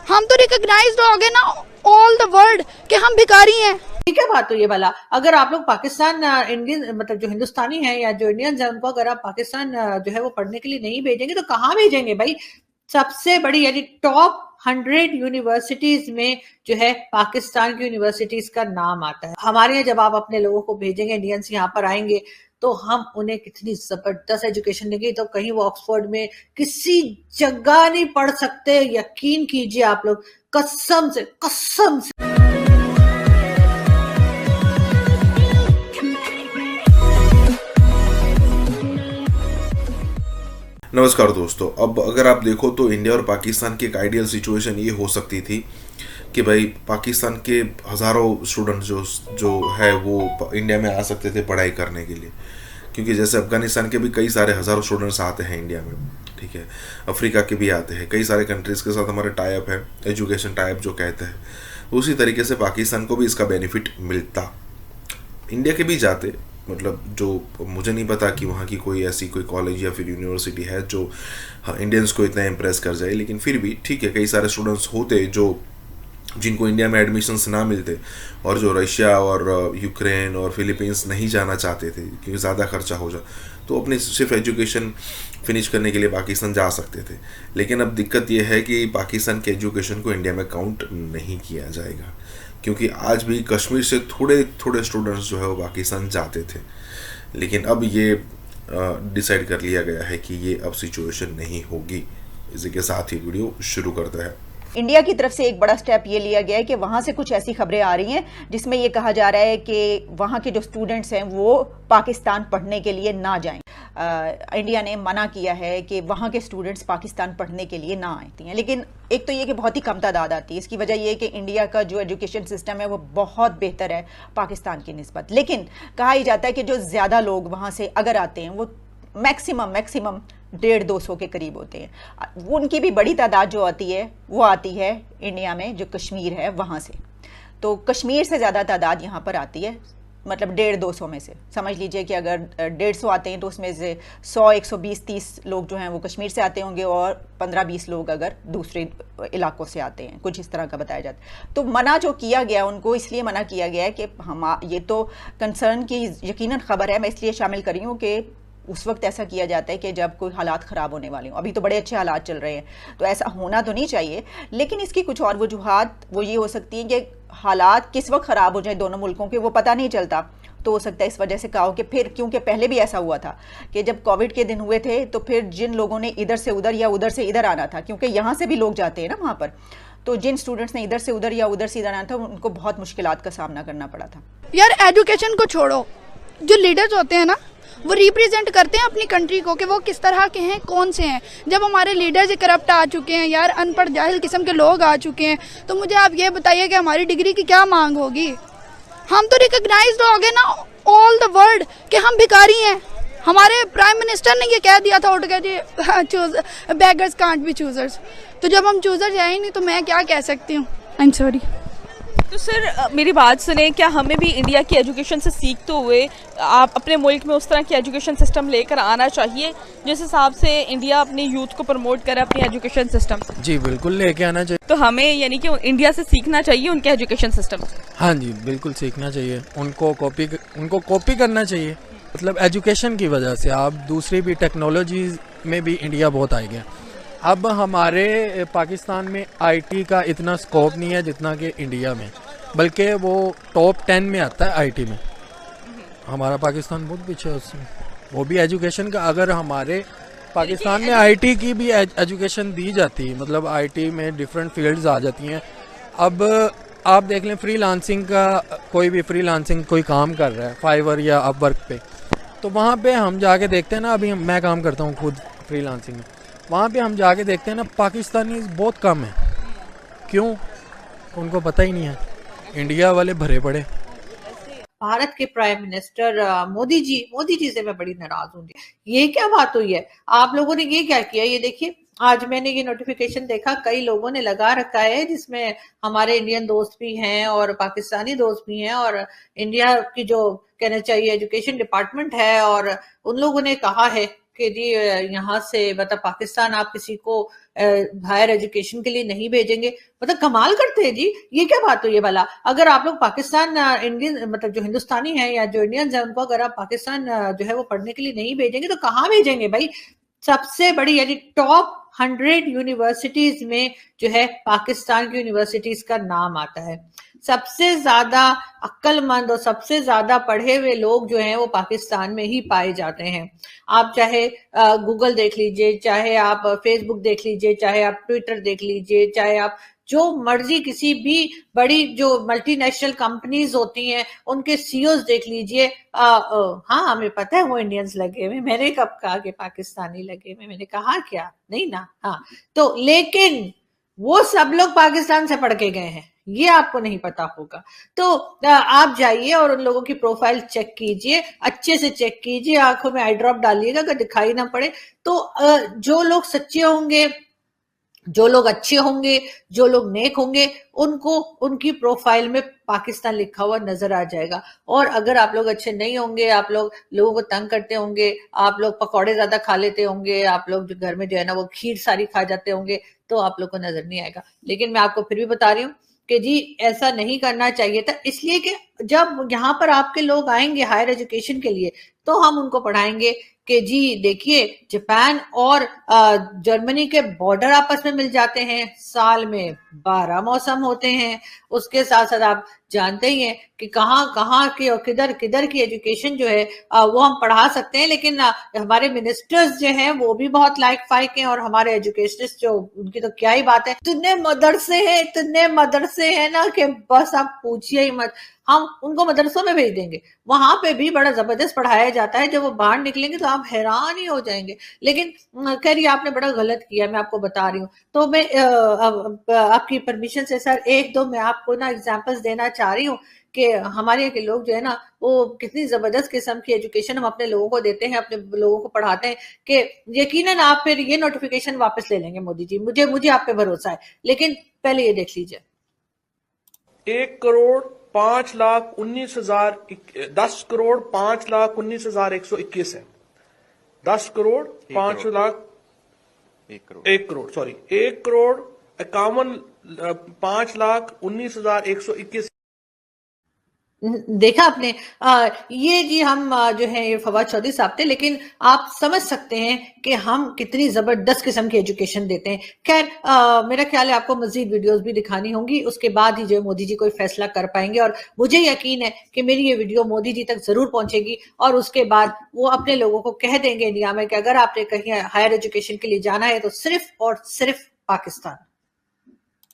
हम तो रिकॉग्नाइज्ड हो गए ना ऑल द वर्ल्ड कि हम भिखारी हैं। ठीक है, बात तो ये वाला, अगर आप लोग पाकिस्तान इंडियन मतलब जो हिंदुस्तानी है या जो इंडियंस है उनको अगर आप पाकिस्तान जो है वो पढ़ने के लिए नहीं भेजेंगे तो कहाँ भेजेंगे भाई। सबसे बड़ी यानी टॉप 100 यूनिवर्सिटीज में जो है पाकिस्तान की यूनिवर्सिटीज का नाम आता है। हमारे यहाँ जब आप अपने लोगों को भेजेंगे, इंडियंस यहाँ पर आएंगे, तो हम उन्हें कितनी जबरदस्त एजुकेशन देंगे। तो कहीं वो ऑक्सफोर्ड में किसी जगह नहीं पढ़ सकते, यकीन कीजिए आप लोग, कसम से कसम से। नमस्कार दोस्तों, अब अगर आप देखो तो इंडिया और पाकिस्तान की एक आइडियल सिचुएशन ये हो सकती थी कि भाई पाकिस्तान के हज़ारों स्टूडेंट जो है वो इंडिया में आ सकते थे पढ़ाई करने के लिए, क्योंकि जैसे अफगानिस्तान के भी कई सारे हज़ारों स्टूडेंट्स आते हैं इंडिया में, ठीक है, अफ्रीका के भी आते हैं, कई सारे कंट्रीज़ के साथ हमारे टाई अप है, एजुकेशन टाई अप जो कहते हैं। उसी तरीके से पाकिस्तान को भी इसका बेनिफिट मिलता, इंडिया के भी जाते। मतलब जो मुझे नहीं पता कि वहाँ की कोई ऐसी कोई कॉलेज या फिर यूनिवर्सिटी है जो इंडियंस को इतना इम्प्रेस कर जाए, लेकिन फिर भी ठीक है, कई सारे स्टूडेंट्स होते जो जिनको इंडिया में एडमिशन्स ना मिलते और जो रशिया और यूक्रेन और फिलीपींस नहीं जाना चाहते थे क्योंकि ज़्यादा खर्चा हो जाए, तो अपनी सिर्फ एजुकेशन फिनिश करने के लिए पाकिस्तान जा सकते थे। लेकिन अब दिक्कत यह है कि पाकिस्तान के एजुकेशन को इंडिया में काउंट नहीं किया जाएगा, क्योंकि आज भी कश्मीर से थोड़े थोड़े स्टूडेंट्स जो है वो पाकिस्तान जाते थे, लेकिन अब ये डिसाइड कर लिया गया है कि ये अब सिचुएशन नहीं होगी। इसी के साथ ही वीडियो शुरू करता है। इंडिया की तरफ से एक बड़ा स्टेप ये लिया गया है कि वहाँ से कुछ ऐसी खबरें आ रही हैं जिसमें ये कहा जा रहा है कि वहाँ के जो स्टूडेंट्स हैं वो पाकिस्तान पढ़ने के लिए ना जाएं। इंडिया ने मना किया है कि वहाँ के स्टूडेंट्स पाकिस्तान पढ़ने के लिए ना आते हैं, लेकिन एक तो ये कि बहुत ही कम तादाद आती है। इसकी वजह ये है कि इंडिया का जो एजुकेशन सिस्टम है वो बहुत बेहतर है पाकिस्तान की निस्बत। लेकिन कहा ही जाता है कि जो ज़्यादा लोग वहाँ से अगर आते हैं वो मैक्सिमम 150-200 के करीब होते हैं। उनकी भी बड़ी तादाद जो आती है वो आती है इंडिया में जो कश्मीर है वहाँ से, तो कश्मीर से ज़्यादा तादाद यहाँ पर आती है, मतलब 150-200 में से समझ लीजिए कि अगर 150 आते हैं तो उसमें से 100, 120, 30 लोग जो हैं वो कश्मीर से आते होंगे और 15-20 लोग अगर दूसरे इलाकों से आते हैं, कुछ इस तरह का बताया जाता है। तो मना जो किया गया उनको इसलिए मना किया गया है कि हम ये तो कंसर्न की यकीनन खबर है, मैं इसलिए शामिल करी हूँ कि उस वक्त ऐसा किया जाता है कि जब कोई हालात ख़राब होने वाले हों। अभी तो बड़े अच्छे हालात चल रहे हैं तो ऐसा होना तो नहीं चाहिए, लेकिन इसकी कुछ और वजूहात वो ये हो सकती हैं कि हालात किस वक्त ख़राब हो जाए दोनों मुल्कों के वो पता नहीं चलता। तो हो सकता है इस वजह से कहा हो कि फिर, क्योंकि पहले भी ऐसा हुआ था कि जब कोविड के दिन हुए थे तो फिर जिन लोगों ने इधर से उधर या उधर से इधर आना था, क्योंकि यहाँ से भी लोग जाते हैं ना वहाँ पर, तो जिन स्टूडेंट्स ने इधर से उधर या उधर से इधर आना था उनको बहुत मुश्किलात का सामना करना पड़ा था। यार एजुकेशन को छोड़ो, जो लीडर्स होते हैं ना वो रिप्रेजेंट करते हैं अपनी कंट्री को कि वो किस तरह के हैं, कौन से हैं। जब हमारे लीडर्स करप्ट आ चुके हैं यार, अनपढ़ जाहिल किस्म के लोग आ चुके हैं, तो मुझे आप ये बताइए कि हमारी डिग्री की क्या मांग होगी। हम तो रिकग्नाइज्ड हो गए ना ऑल द वर्ल्ड कि हम भिखारी हैं। हमारे प्राइम मिनिस्टर ने ये कह दिया था उठ के जी बेगर्स कांट बी चूजर्स। तो जब हम चूजर्स है ही नहीं तो मैं क्या कह सकती हूँ। I am sorry. तो सर मेरी बात सुने, क्या हमें भी इंडिया की एजुकेशन से सीखते हुए आप अपने मुल्क में उस तरह की एजुकेशन सिस्टम लेकर आना चाहिए जिस हिसाब से इंडिया अपनी यूथ को प्रमोट करे अपनी एजुकेशन सिस्टम से? जी बिल्कुल लेके आना चाहिए। तो हमें यानी कि इंडिया से सीखना चाहिए उनके एजुकेशन सिस्टम से? हाँ जी बिल्कुल सीखना चाहिए, उनको कॉपी करना चाहिए। मतलब एजुकेशन की वजह से आप दूसरी भी टेक्नोलॉजीज में भी इंडिया बहुत आए गया। अब हमारे पाकिस्तान में आईटी का इतना स्कोप नहीं है जितना कि इंडिया में, बल्कि वो टॉप 10 में आता है आईटी में। हमारा पाकिस्तान बहुत पीछे है उसमें, वो भी एजुकेशन का। अगर हमारे पाकिस्तान में आईटी की भी एजुकेशन दी जाती है, मतलब आईटी में डिफरेंट फील्ड्स आ जाती हैं। अब आप देख लें फ्रीलांसिंग का, कोई भी फ्रीलांसिंग कोई काम कर रहा है फाइवर या अपवर्क पे, तो वहाँ पे हम जाके देखते हैं ना, अभी मैं काम करता हूँ खुद फ्रीलांसिंग में, वहाँ पे हम जाके देखते हैं ना पाकिस्तानी बहुत कम है। क्यों? उनको पता ही नहीं है, इंडिया वाले भरे पड़े। भारत के प्राइम मिनिस्टर मोदी जी से मैं बड़ी नाराज हूँ। ये क्या बात हुई है? आप लोगों ने ये क्या किया? ये देखिए, आज मैंने ये नोटिफिकेशन देखा, कई लोगों ने लगा रखा है जिसमें हमारे इंडियन दोस्त भी हैं और पाकिस्तानी दोस्त भी हैं, और इंडिया की जो कहना चाहिए एजुकेशन डिपार्टमेंट है, और उन लोगों ने कहा है कि जी यहाँ से मतलब पाकिस्तान आप किसी को हायर एजुकेशन के लिए नहीं भेजेंगे। मतलब कमाल करते हैं जी, ये क्या बात हुई है भला? अगर आप लोग पाकिस्तान इंडियन मतलब जो हिंदुस्तानी है या जो इंडियंस है उनको अगर आप पाकिस्तान जो है वो पढ़ने के लिए नहीं भेजेंगे तो कहाँ भेजेंगे भाई? सबसे बड़ी यानी टॉप 100 यूनिवर्सिटीज में जो है पाकिस्तान की यूनिवर्सिटीज का नाम आता है। सबसे ज्यादा अक्लमंद और सबसे ज्यादा पढ़े हुए लोग जो हैं वो पाकिस्तान में ही पाए जाते हैं। आप चाहे गूगल देख लीजिए, चाहे आप फेसबुक देख लीजिए, चाहे आप ट्विटर देख लीजिए, चाहे आप जो मर्जी किसी भी बड़ी जो मल्टीनेशनल कंपनीज होती हैं उनके सीईओज देख लीजिए। हाँ हमें पता है वो इंडियंस लगे हुए। मैंने कब कहा कि पाकिस्तानी लगे हुए? मैंने कहा क्या? नहीं ना। हाँ तो लेकिन वो सब लोग पाकिस्तान से पढ़ के गए हैं, ये आपको नहीं पता होगा। तो आप जाइए और उन लोगों की प्रोफाइल चेक कीजिए, अच्छे से चेक कीजिए, आंखों में आई ड्रॉप डालिएगा अगर दिखाई ना पड़े तो। जो लोग सच्चे होंगे, जो लोग अच्छे होंगे, जो लोग नेक होंगे, उनको उनकी प्रोफाइल में पाकिस्तान लिखा हुआ नजर आ जाएगा। और अगर आप लोग अच्छे नहीं होंगे, आप लोग लोगों को तंग करते होंगे, आप लोग पकौड़े ज्यादा खा लेते होंगे, आप लोग जो घर में जो है ना वो खीर सारी खा जाते होंगे, तो आप लोग को नजर नहीं आएगा। लेकिन मैं आपको फिर भी बता रही हूँ कि जी ऐसा नहीं करना चाहिए था, इसलिए कि जब यहाँ पर आपके लोग आएंगे हायर एजुकेशन के लिए तो हम उनको पढ़ाएंगे कि जी देखिए जापान और जर्मनी के बॉर्डर आपस में मिल जाते हैं, साल में 12 मौसम होते हैं। उसके साथ साथ आप जानते ही हैं कि कहाँ की और किधर की एजुकेशन जो है वो हम पढ़ा सकते हैं। लेकिन हमारे मिनिस्टर्स जो हैं वो भी बहुत लाइक फाइक हैं, और हमारे एजुकेशनिस्ट जो उनकी तो क्या ही बात है। इतने मदरसे हैं ना कि बस आप पूछिए ही मत। हम उनको मदरसों में भेज देंगे, वहां पे भी बड़ा जबरदस्त पढ़ाया जाता है। जब वो बाहर निकलेंगे तो आप हैरान ही हो जाएंगे। लेकिन खैर ये आपने बड़ा गलत किया, मैं आपको बता रही हूँ। तो मैं आपकी परमिशन से सर एक दो मैं आपको ना एग्जांपल्स देना चाह रही हूँ कि हमारे यहाँ के लोग जो है ना वो कितनी जबरदस्त किस्म की एजुकेशन हम अपने लोगों को देते हैं, अपने लोगों को पढ़ाते हैं कि यकीनन आप फिर ये नोटिफिकेशन वापस ले लेंगे मोदी जी, मुझे आप पे भरोसा है। लेकिन पहले ये देख लीजिए, 10,05,19,121 है। 1,05,19,121। देखा आपने ये जी हम जो है ये फवाद चौधरी साहब थे, लेकिन आप समझ सकते हैं कि हम कितनी जबरदस्त किस्म की एजुकेशन देते हैं। खैर मेरा ख्याल है आपको मजीद वीडियोस भी दिखानी होंगी, उसके बाद ही जो है मोदी जी कोई फैसला कर पाएंगे, और मुझे यकीन है कि मेरी ये वीडियो मोदी जी तक जरूर पहुंचेगी और उसके बाद वो अपने लोगों को कह देंगे इंडिया में कि अगर आपने कहीं हायर एजुकेशन के लिए जाना है तो सिर्फ और सिर्फ पाकिस्तान।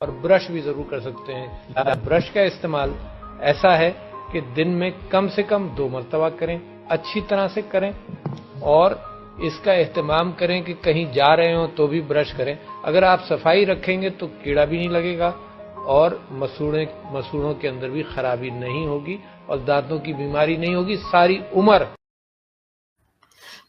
और ब्रश भी जरूर कर सकते हैं। ब्रश का इस्तेमाल ऐसा है कि दिन में कम से कम 2 मरतबा करें, अच्छी तरह से करें, और इसका एहतमाम करें कि कहीं जा रहे हो तो भी ब्रश करें। अगर आप सफाई रखेंगे तो कीड़ा भी नहीं लगेगा और मसूड़ों के अंदर भी खराबी नहीं होगी और दांतों की बीमारी नहीं होगी सारी उम्र।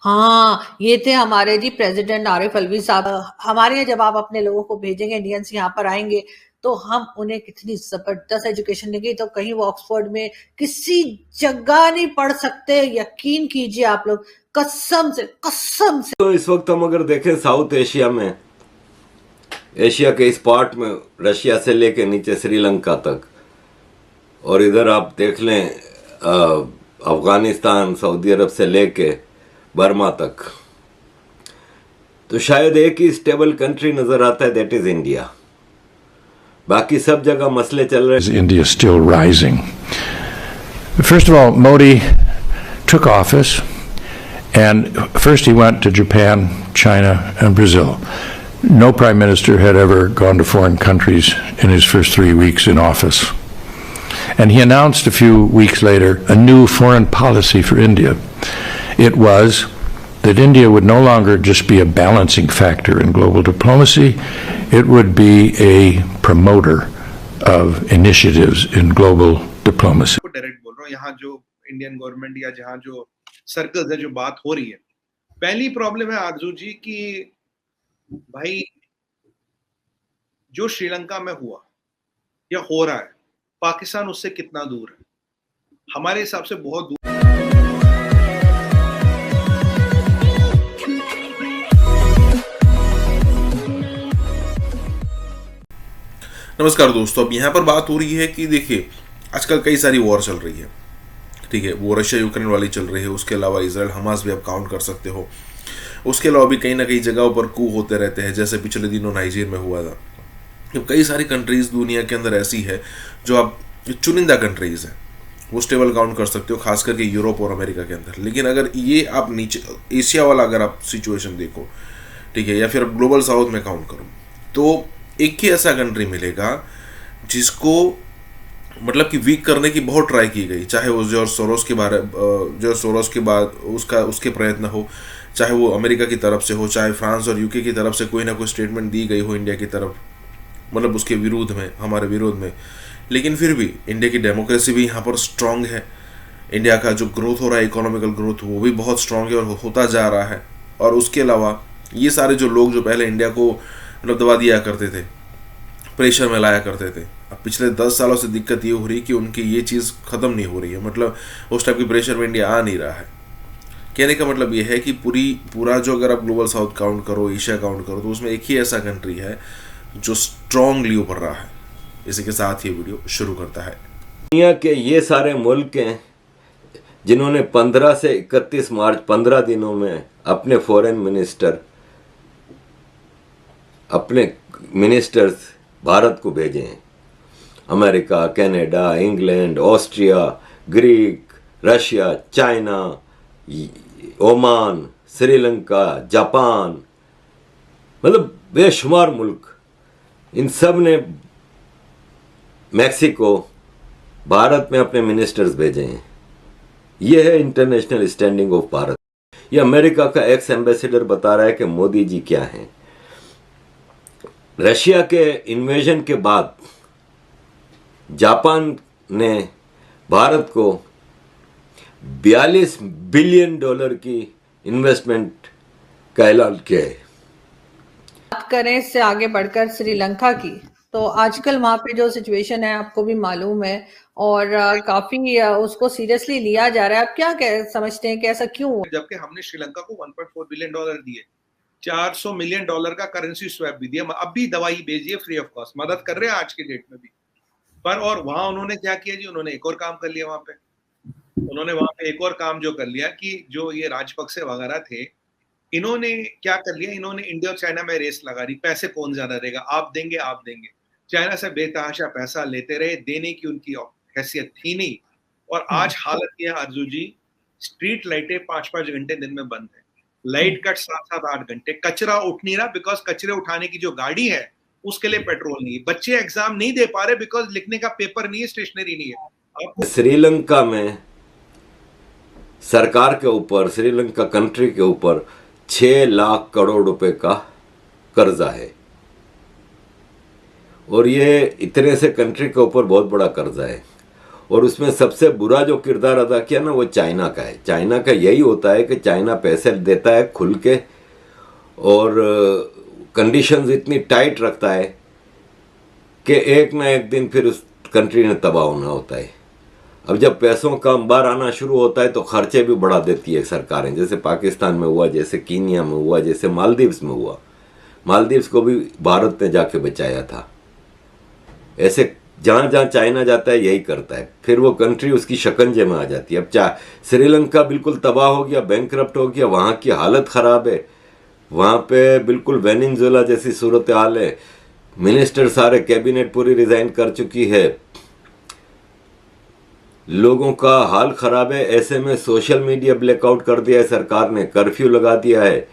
हाँ, ये थे हमारे जी प्रेसिडेंट आरिफ अलवी साहब। हमारे यहाँ जब आप अपने लोगों को भेजेंगे, इंडियंस यहाँ पर आएंगे, तो हम उन्हें कितनी जबरदस्त एजुकेशन देंगे। तो कहीं वो ऑक्सफोर्ड में किसी जगह नहीं पढ़ सकते, यकीन कीजिए आप लोग, कसम से कसम से। तो इस वक्त हम अगर देखें साउथ एशिया में, एशिया के इस पार्ट में, रशिया से लेके नीचे श्रीलंका तक, और इधर आप देख लें अफगानिस्तान, सऊदी अरब से लेके बर्मा तक, तो शायद एक ही स्टेबल कंट्री नजर आता है, दैट इज इंडिया। बाकी सब जगह मसले चल रहे हैं। India is still rising. First of all, Modi took office, and first he went to Japan, China, and Brazil. No prime minister had ever gone to foreign countries in his first 3 weeks in office. And he announced a few weeks later a new foreign policy for India. It was that India would no longer just be a balancing factor in global diplomacy, it would be a promoter of initiatives in global diplomacy. Direct बोल रहा हूँ, यहाँ जो इंडियन गवर्नमेंट या जहाँ जो सर्कल्स है जो बात हो रही है, पहली प्रॉब्लम है आरजू जी कि भाई जो श्रीलंका में हुआ या हो रहा है, पाकिस्तान उससे कितना दूर है? हमारे हिसाब से बहुत दूर। नमस्कार दोस्तों, अब यहाँ पर बात हो रही है कि देखिए आजकल कई सारी वॉर चल रही है, ठीक है, वो रशिया यूक्रेन वाली चल रही है, उसके अलावा इजराइल हमास भी आप काउंट कर सकते हो, उसके अलावा भी कहीं ना कहीं जगहों पर कू होते रहते हैं, जैसे पिछले दिनों नाइजीर में हुआ था। अब कई सारी कंट्रीज दुनिया के अंदर ऐसी है जो आप चुनिंदा कंट्रीज हैं, वो स्टेबल काउंट कर सकते हो, खास करके यूरोप और अमेरिका के अंदर। लेकिन अगर ये आप नीचे एशिया वाला अगर आप सिचुएशन देखो, ठीक है, या फिर आप ग्लोबल साउथ में काउंट करो, तो एक ही ऐसा कंट्री मिलेगा जिसको मतलब कि वीक करने की बहुत ट्राई की गई, चाहे वो जॉर्ज सोरोस के बाद उसके प्रयत्न हो, चाहे वो अमेरिका की तरफ से हो, चाहे फ्रांस और यूके की तरफ से कोई ना कोई स्टेटमेंट दी गई हो इंडिया की तरफ, मतलब उसके विरोध में, हमारे विरोध में। लेकिन फिर भी इंडिया की डेमोक्रेसी भी यहाँ पर स्ट्रांग है, इंडिया का जो ग्रोथ हो रहा है, इकोनॉमिकल ग्रोथ, वो भी बहुत स्ट्रांग है और होता जा रहा है। और उसके अलावा ये सारे जो लोग जो पहले इंडिया को मतलब दबा दिया करते थे, प्रेशर में लाया करते थे, अब पिछले 10 सालों से दिक्कत ये हो रही है कि उनकी ये चीज़ ख़त्म नहीं हो रही है, मतलब उस टाइप की प्रेशर में इंडिया आ नहीं रहा है। कहने का मतलब ये है कि पूरा जो अगर आप ग्लोबल साउथ काउंट करो, एशिया काउंट करो, तो उसमें एक ही ऐसा कंट्री है जो स्ट्रांगली उभर रहा है। इसी के साथ ये वीडियो शुरू करता है। दुनिया के ये सारे मुल्क हैं जिन्होंने 15 से 31 मार्च 15 दिनों में अपने फॉरेन मिनिस्टर्स भारत को भेजे हैं। America, Canada, England, Austria, Greek, Russia, China, Oman, Sri Lanka, Japan, मतलब बेशुमार मुल्क, इन सब ने मैक्सिको, भारत में अपने मिनिस्टर्स भेजे हैं। यह है इंटरनेशनल स्टैंडिंग ऑफ भारत। ये अमेरिका का एक्स एम्बेसडर बता रहा है कि मोदी जी क्या हैं। रशिया के इन्वेजन के बाद जापान ने भारत को $42 बिलियन की इन्वेस्टमेंट का ऐलान किया है। बात करें इससे आगे बढ़कर श्रीलंका की, तो आजकल वहां पे जो सिचुएशन है आपको भी मालूम है, और काफी उसको सीरियसली लिया जा रहा है। आप क्या समझते हैं कि ऐसा क्यों? जबकि हमने श्रीलंका को $1.4 बिलियन दिए, $400 मिलियन का करेंसी स्वैप भी दिया, अब भी दवाई भेजिए फ्री ऑफ कॉस्ट, मदद कर रहे हैं आज के डेट में भी। पर और वहां उन्होंने क्या किया जी, उन्होंने एक और काम कर लिया वहां पे। उन्होंने वहां पे एक और काम जो कर लिया कि जो ये राजपक्षे वगैरह थे, इन्होंने क्या कर लिया, इन्होंने इंडिया और चाइना में रेस लगा दी, पैसे कौन ज्यादा देगा, आप देंगे आप देंगे। चाइना से बेतहाशा पैसा लेते रहे, देने की उनकी हैसियत थी नहीं। और आज हालत यह अर्जू जी, स्ट्रीट लाइटें 5-5 घंटे दिन में बंद है, लाइट कट 7-8 घंटे, कचरा उठ नहीं रहा बिकॉज कचरे उठाने की जो गाड़ी है उसके लिए पेट्रोल नहीं है, बच्चे एग्जाम नहीं दे पा रहे बिकॉज लिखने का पेपर नहीं है, स्टेशनरी नहीं है। श्रीलंका में सरकार के ऊपर, श्रीलंका कंट्री के ऊपर 6 लाख करोड़ रुपए का कर्जा है, और ये इतने से कंट्री के ऊपर बहुत बड़ा कर्जा है। और उसमें सबसे बुरा जो किरदार अदा किया ना, वो चाइना का है। चाइना का यही होता है कि चाइना पैसे देता है खुल के, और कंडीशंस इतनी टाइट रखता है कि एक ना एक दिन फिर उस कंट्री ने तबाह होना होता है। अब जब पैसों का अंबार आना शुरू होता है तो खर्चे भी बढ़ा देती है सरकारें, जैसे पाकिस्तान में हुआ, जैसे कीनिया में हुआ, जैसे मालदीव्स में हुआ। मालदीव्स को भी भारत ने जाके बचाया था। ऐसे जहाँ जहाँ चाइना जाता है यही करता है, फिर वो कंट्री उसकी शिकंजे में आ जाती है। अब श्रीलंका बिल्कुल तबाह हो गया, बैंकरप्ट हो गया, वहाँ की हालत ख़राब है, वहाँ पे बिल्कुल वेनेजुएला जैसी सूरत हाल है। मिनिस्टर सारे, कैबिनेट पूरी रिजाइन कर चुकी है, लोगों का हाल ख़राब है। ऐसे में सोशल मीडिया ब्लैकआउट कर दिया है सरकार ने, कर्फ्यू लगा दिया है,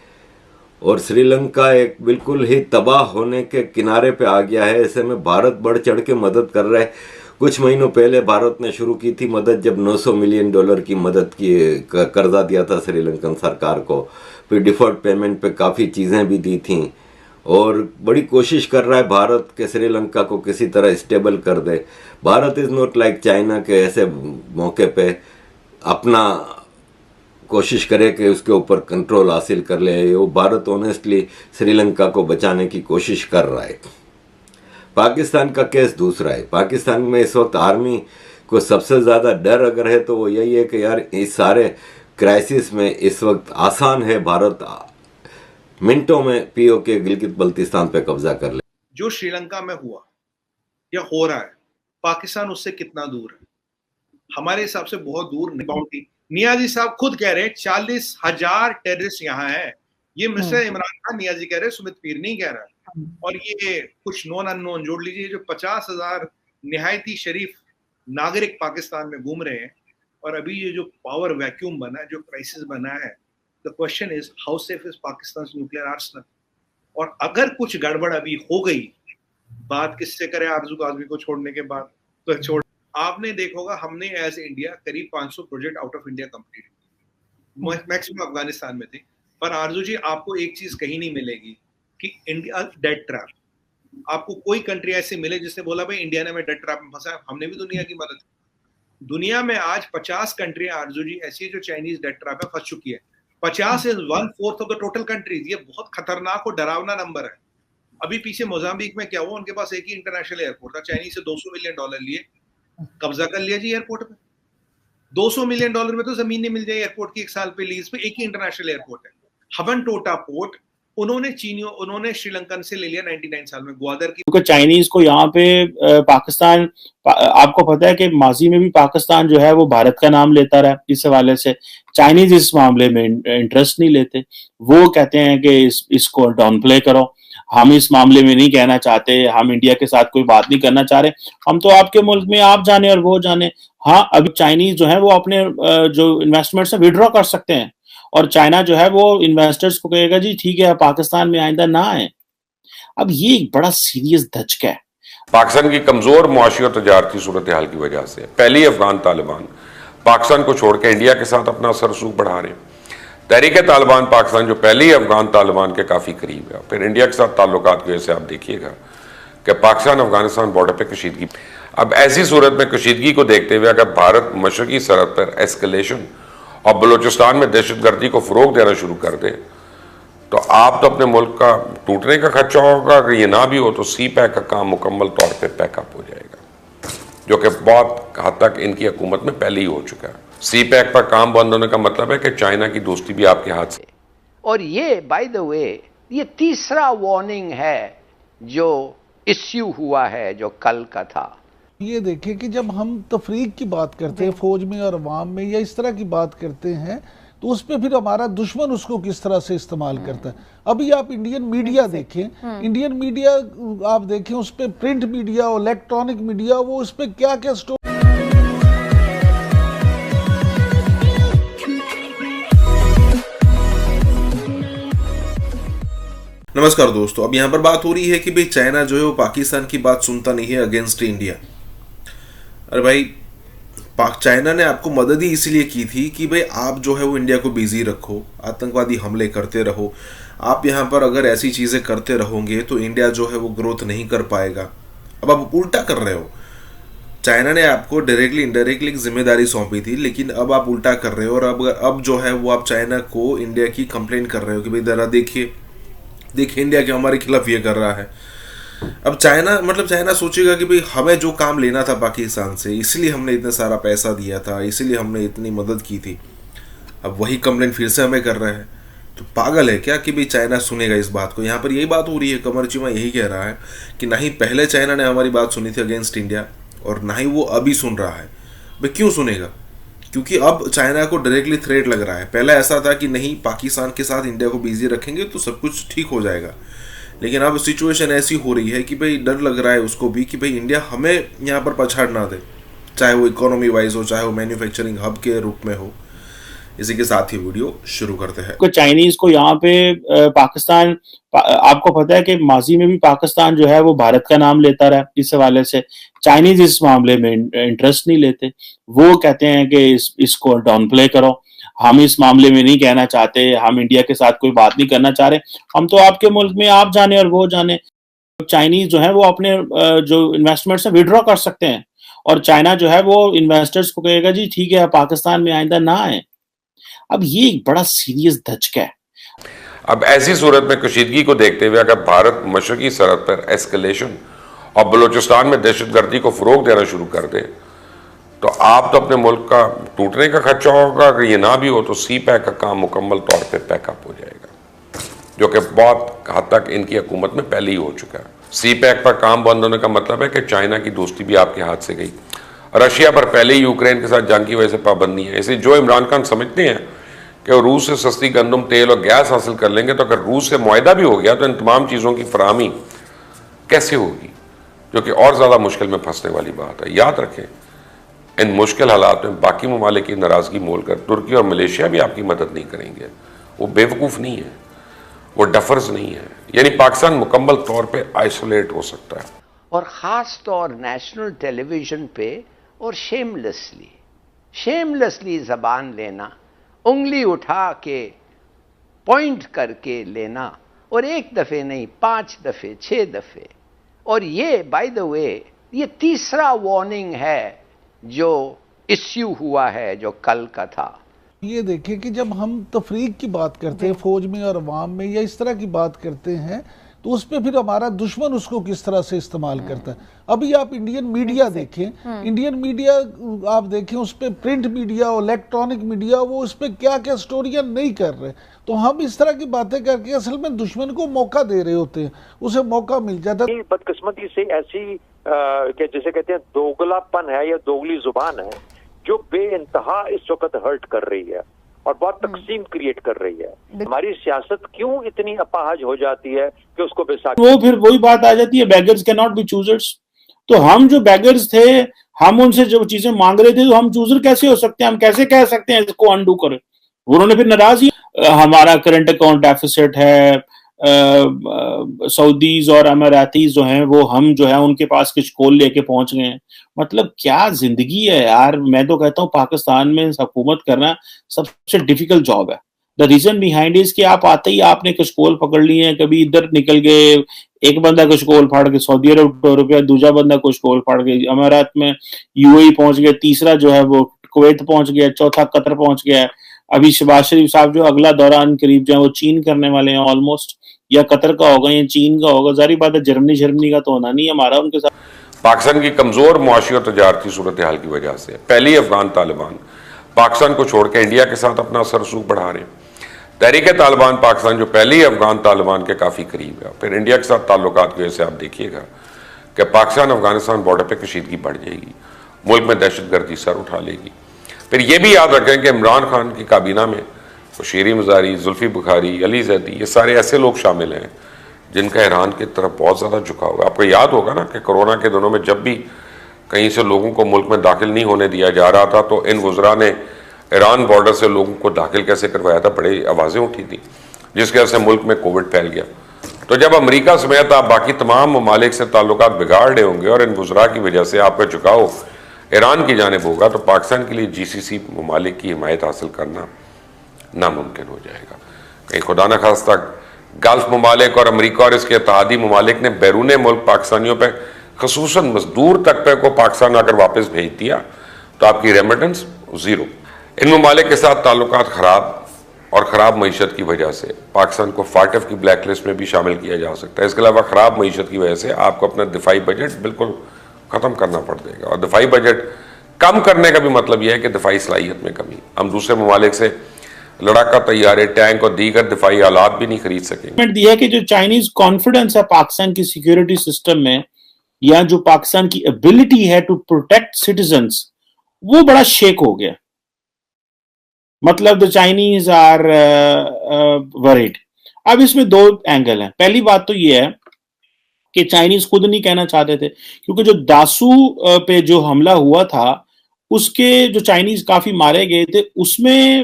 और श्रीलंका एक बिल्कुल ही तबाह होने के किनारे पे आ गया है। ऐसे में भारत बढ़ चढ़ के मदद कर रहा है। कुछ महीनों पहले भारत ने शुरू की थी मदद, जब $900 मिलियन की मदद की, कर्जा दिया था श्रीलंकन सरकार को, फिर डिफॉल्ट पेमेंट पे काफ़ी चीज़ें भी दी थी, और बड़ी कोशिश कर रहा है भारत के श्रीलंका को किसी तरह स्टेबल कर दे। Bharat is not like China के ऐसे मौके पे अपना कोशिश करे कि उसके ऊपर कंट्रोल हासिल कर ले। वो भारत ऑनेस्टली श्रीलंका को बचाने की कोशिश कर रहा है। पाकिस्तान का केस दूसरा है। पाकिस्तान में इस वक्त आर्मी को सबसे ज़्यादा डर अगर है तो वो यही है कि यार इस सारे क्राइसिस में इस वक्त आसान है भारत मिनटों में पीओके गिलगित बल्तिस्तान पे कब्जा कर ले। जो श्रीलंका में हुआ या हो रहा है, पाकिस्तान उससे कितना दूर है? हमारे हिसाब से बहुत दूर नहीं। बाउंड्री नियाजी साहब खुद कह रहे हैं 40,000 टेररिस्ट यहाँ है। ये मिस्टर इमरान खान नियाजी कह रहे हैं, सुमित पीर नहीं कह रहा है। और ये कुछ नॉन अननोन जोड़ लीजिए, जो 50,000 निहायती शरीफ नागरिक पाकिस्तान में घूम रहे हैं। और अभी ये जो पावर वैक्यूम बना है, जो क्राइसिस बना है, the question is how safe is Pakistan nuclear Arsenal. और अगर कुछ गड़बड़ अभी हो गई, बात किससे करें आरजू आजमी को छोड़ने के बाद, तो छोड़। आपने देखा होगा हमने एज इंडिया करीब 500 project out of India complete, maximum Afghanistan में थे। पर आरजू जी आपको एक चीज कहीं नहीं मिलेगी कि इंडिया डेट ट्रैप, आपको कोई कंट्री ऐसे मिले जिसने बोला भाई इंडिया ने हमें डेट ट्रैप में फंसा। हमने भी दुनिया की मदद। दुनिया में आज 50 कंट्री आरजू जी ऐसी है जो चाइनीज डेट ट्रैप में फंस चुकी है। 50 is 1/4 of the total countries. ये बहुत खतरनाक और डरावना नंबर है। अभी पीछे मोजाम्बिक में क्या हुआ, उनके पास एक ही इंटरनेशनल एयरपोर्ट था, चाइनीज से $200 मिलियन लिए, कब्जा कर लिया जी एयरपोर्ट पे। $200 मिलियन में तो जमीन नहीं मिल जाए एयरपोर्ट की, 1 साल पे लीज पे। एक ही इंटरनेशनल एयरपोर्ट है, हबनटोटा पोर्ट। उन्होंने श्रीलंकन से ले लिया 99 साल में, ग्वादर की। क्योंकि चाइनीज को यहाँ पे पाकिस्तान, आपको पता है कि माजी में भी पाकिस्तान जो है वो भारत का नाम लेता रहा। इस हवाले से चाइनीज इस मामले में इंटरेस्ट नहीं लेते। वो कहते हैं कि इसको डाउन प्ले करो, हम इस मामले में नहीं कहना चाहते, हम इंडिया के साथ कोई बात नहीं करना चाह रहे, हम तो आपके मुल्क में आप जाने और वो जाने। हाँ, अभी चाइनीज जो है वो अपने जो इन्वेस्टमेंट्स है विड्रॉ कर सकते हैं, और चाइना जो है वो इन्वेस्टर्स को कहेगा जी ठीक है पाकिस्तान में आइंदा ना आए। अब ये एक बड़ा सीरियस धचका है पाकिस्तान की कमजोर मुआशी और तजारती सूरत हाल की वजह से। पहली अफगान तालिबान पाकिस्तान को छोड़ के इंडिया के साथ अपना असर रसूख बढ़ा रहे हैं। तहरीक तालिबान पाकिस्तान जो पहली अफगान तालिबान के काफ़ी करीब है, फिर इंडिया के साथ ताल्लुकात की वजह से आप देखिएगा कि पाकिस्तान अफगानिस्तान बॉर्डर पर कशीदगी। अब ऐसी सूरत में कशीदगी को देखते हुए अगर भारत मशरकी सरहद पर एस्केलेशन और बलूचिस्तान में दहशतगर्दी को फ़रोग देना शुरू कर दे, तो आप तो अपने मुल्क का टूटने का खर्चा होगा। अगर ये ना भी हो तो सी पैक का काम मुकम्मल तौर पे पैकअप हो जाएगा, जो कि बहुत हद तक इनकी हुकूमत में पहले ही हो चुका है। सी पैक पर काम बंद होने का मतलब है कि चाइना की दोस्ती भी आपके हाथ से। और ये बाय द वे ये तीसरा वार्निंग है जो इश्यू हुआ है, जो कल का था। ये देखें कि जब हम तफरीक की बात करते हैं फौज में और अवाम में या इस तरह की बात करते हैं तो उस पर फिर हमारा दुश्मन उसको किस तरह से इस्तेमाल करता है। अभी आप इंडियन मीडिया देखें, इंडियन मीडिया आप देखें, उस पर प्रिंट मीडिया और इलेक्ट्रॉनिक मीडिया, वो उस पर क्या क्या स्टोरी। नमस्कार दोस्तों, अब यहाँ पर बात हो रही है कि भाई चाइना जो है वो पाकिस्तान की बात सुनता नहीं है अगेंस्ट इंडिया। अरे भाई, चाइना ने आपको मदद ही इसलिए की थी कि भाई आप जो है वो इंडिया को बिजी रखो, आतंकवादी हमले करते रहो। आप यहाँ पर अगर ऐसी चीज़ें करते रहोगे तो इंडिया जो है वो ग्रोथ नहीं कर पाएगा। अब आप उल्टा कर रहे हो। चाइना ने आपको डायरेक्टली इनडायरेक्टली एक जिम्मेदारी सौंपी थी, लेकिन अब आप उल्टा कर रहे हो और अब जो है वो आप चाइना को इंडिया की कंप्लेन कर रहे हो कि भाई जरा देखिए इंडिया के हमारे खिलाफ ये कर रहा है। अब चाइना सोचेगा कि भाई हमें जो काम लेना था पाकिस्तान से, इसलिए हमने इतना सारा पैसा दिया था, इसलिए हमने इतनी मदद की थी, अब वही कंप्लेंट फिर से हमें कर रहा है। तो पागल है क्या कि भाई चाइना सुनेगा इस बात को। यहाँ पर यही बात हो रही है, कमर चीमा यही कह रहा है कि ना ही पहले चाइना ने हमारी बात सुनी थी अगेंस्ट इंडिया और ना ही वो अभी सुन रहा है। भाई क्यों सुनेगा? क्योंकि अब चाइना को डायरेक्टली थ्रेट लग रहा है। पहले ऐसा था कि नहीं, पाकिस्तान के साथ इंडिया को बिजी रखेंगे तो सब कुछ ठीक हो जाएगा, लेकिन अब सिचुएशन ऐसी हो रही है कि भाई डर लग रहा है उसको भी कि भाई इंडिया हमें यहाँ पर पछाड़ ना दे, चाहे वो इकोनॉमी वाइज हो, चाहे वो मैन्युफैक्चरिंग हब के रूप में हो। इसी के साथ ही वीडियो शुरू करते हैं। चाइनीज को यहाँ पे पाकिस्तान, आपको पता है कि माजी में भी पाकिस्तान जो है वो भारत का नाम लेता रहा। इस हवाले से चाइनीज इस मामले में इंटरेस्ट नहीं लेते। वो कहते हैं कि इसको डाउन प्ले करो, हम इस मामले में नहीं कहना चाहते, हम इंडिया के साथ कोई बात नहीं करना चाह रहे, हम तो आपके मुल्क में आप जाने और वो जाने। चाइनीज जो है वो अपने जो इन्वेस्टमेंट से विड्रॉ कर सकते हैं और चाइना जो है वो इन्वेस्टर्स को कहेगा जी ठीक है पाकिस्तान में आइंदा ना आए। अब ये एक बड़ा सीरियस धचका है। अब ऐसी सूरत में कशीदगी को देखते हुए अगर भारत मशरकी सरहद पर एस्केलेशन और बलूचिस्तान में दहशतगर्दी को फरोग देना शुरू कर दे तो आप तो अपने मुल्क का टूटने का खर्चा होगा। अगर ये ना भी हो तो सी पैक का काम मुकम्मल तौर पे पैकअप हो जाएगा, जो कि बहुत हद तक इनकी हुकूमत में पहले ही हो चुका है। सी पैक पर काम बंद होने का मतलब है कि चाइना की दोस्ती भी आपके हाथ से गई। रशिया पर पहले ही यूक्रेन के साथ जंग की वजह से पाबंदी है। इसलिए जो इमरान खान समझते हैं कि रूस से सस्ती गंदम, तेल और गैस हासिल कर लेंगे, तो अगर रूस से मुआहदा भी हो गया तो इन तमाम चीज़ों की फराहमी कैसे होगी, जो कि और ज़्यादा मुश्किल में फंसने वाली बात है। याद रखें, इन मुश्किल हालात में बाकी ममालिक की नाराज़गी मोल कर तुर्की और मलेशिया भी आपकी मदद नहीं करेंगे। वो बेवकूफ़ नहीं है, वो डफर्स नहीं है। यानी पाकिस्तान मुकम्मल तौर पे आइसोलेट हो सकता है। और ख़ास तौर नेशनल टेलीविज़न पे और शेमलेसली ज़बान लेना, उंगली उठा के पॉइंट करके लेना, और एक दफ़े नहीं 5 दफ़े 6 दफ़े। और ये बाय द वे ये तीसरा वार्निंग है जो इश्यू हुआ है, जो कल का था। ये देखें कि जब हम तफरीक की बात करते हैं फौज में और अवाम में या इस तरह की बात करते हैं तो उस पर फिर हमारा दुश्मन उसको किस तरह से इस्तेमाल करता है। अभी आप इंडियन मीडिया देखें, इंडियन मीडिया आप देखें, उस पर प्रिंट मीडिया और इलेक्ट्रॉनिक मीडिया, वो उस पर क्या क्या स्टोरियां नहीं कर रहे। तो हम इस तरह की बातें करके असल में दुश्मन को मौका दे रहे होते हैं, उसे मौका मिल जाता है। बदकिस्मती से ऐसी जिसे कहते हैं दोगलापन है या दोगली जुबान है जो बेइंतहा इस वक्त हर्ट कर रही है और बहुत तकसीम क्रिएट कर रही है। हमारी सियासत क्यों इतनी अपाहज हो जाती है कि उसको बेसाखी, वो फिर वही बात आ जाती है, beggars can not be choosers. तो हम जो बेगर्स थे, हम उनसे जो चीजें मांग रहे थे, तो हम चूजर कैसे हो सकते हैं? हम कैसे कह सकते हैं इसको अनडू करें? उन्होंने फिर नाराज ही। हमारा करंट अकाउंट डेफिसिट है, सऊदीज और अमीरातीज जो हैं वो हम जो है उनके पास किशकोल लेके पहुंच गए हैं। मतलब क्या जिंदगी है यार। मैं तो कहता हूँ पाकिस्तान में हुकूमत करना सबसे डिफिकल्ट जॉब है। द रीजन बिहाइंड इज कि आप आते ही आपने कशकोल पकड़ लिए हैं, कभी इधर निकल गए, एक बंदा कशकोल फाड़ के सऊदी अरब रुपया, दूसरा बंदा कशकोल फाड़ के अमीरात में यूएई पहुंच गया, तीसरा जो है वो कुवैत पहुंच गया, चौथा कतर पहुंच गया। अभी शहबाज शरीफ साहब जो अगला दौरान करीब जो है वो चीन करने वाले हैं ऑलमोस्ट, या कतर का होगा या चीन का होगा। जारी बात है जर्मनी का तो होना नहीं हमारा उनके साथ। पाकिस्तान की कमजोर मुआशी और तजारती सूरत हाल की वजह से पहली अफगान तालिबान पाकिस्तान को छोड़ के इंडिया के साथ अपना असर रसूख बढ़ा रहे हैं। तहरीक तालिबान पाकिस्तान जो पहले ही अफगान तालिबान के काफ़ी करीब है, फिर इंडिया के साथ ताल्लुकात की वजह से आप देखिएगा कि पाकिस्तान अफगानिस्तान बॉर्डर पे कशीदगी बढ़ जाएगी, मुल्क में दहशतगर्दी सर उठा लेगी। फिर ये भी याद रखें कि इमरान खान की काबीना में शीरी मज़ारी, जुल्फी बुखारी, अली जैदी, ये सारे ऐसे लोग शामिल हैं जिनका ईरान की तरफ बहुत ज़्यादा झुकाव है। आपको याद होगा ना कि कोरोना के दिनों में जब भी कहीं से लोगों को मुल्क में दाखिल नहीं होने दिया जा रहा था तो इन वज़रा ने ईरान बॉर्डर से लोगों को दाखिल कैसे करवाया था, बड़ी आवाज़ें उठी थी, जिसकी वजह से मुल्क में कोविड फैल गया। तो जब अमेरिका समेत आप बाकी तमाम ममालिक से ताल्लुकात बिगाड़ रहे होंगे और इन वज़रा की वजह से आपका झुकाव ईरान की जानिब होगा, तो पाकिस्तान के लिए GCC ममालिक की हिमायत हासिल करना नामुमकिन हो जाएगा। कहीं खुदा न खास्ता गल्फ ममालिक और अमेरिका और इसके इत्तेहादी ममालिक ने बैरून मुल्क पाकिस्तानियों पर, खसूसन मजदूर तबके को पाकिस्तान अगर वापस भेज दिया तो आपकी रेमिटेंस ज़ीरो। इन ममालिक के साथ ताल्लुकात ख़राब और ख़राब मईशत की वजह से पाकिस्तान को FATF की ब्लैक लिस्ट में भी शामिल किया जा सकता है। इसके अलावा ख़राब मईशत की वजह से आपको अपना दिफाई बजट बिल्कुल ख़त्म करना पड़ जाएगा, और दिफाई बजट कम करने का भी मतलब यह है कि दिफाई सलाहियत में कमी। हम दूसरे ममालिक से लड़ाका तैयारे, टैंक और दीगर दिफाई आलात भी नहीं खरीद सकेंगे। दिया कि जो चाइनीज कॉन्फिडेंस है पाकिस्तान की सिक्योरिटी सिस्टम में, या जो पाकिस्तान की एबिलिटी है टू प्रोटेक्ट सिटीजन्स, वो बड़ा शेक हो गया। मतलब द चाइनीज आर वरीड। अब इसमें दो एंगल हैं। पहली बात तो ये है कि चाइनीज खुद नहीं कहना चाहते थे, क्योंकि जो दासू पे जो हमला हुआ था उसके जो चाइनीज काफी मारे गए थे, उसमें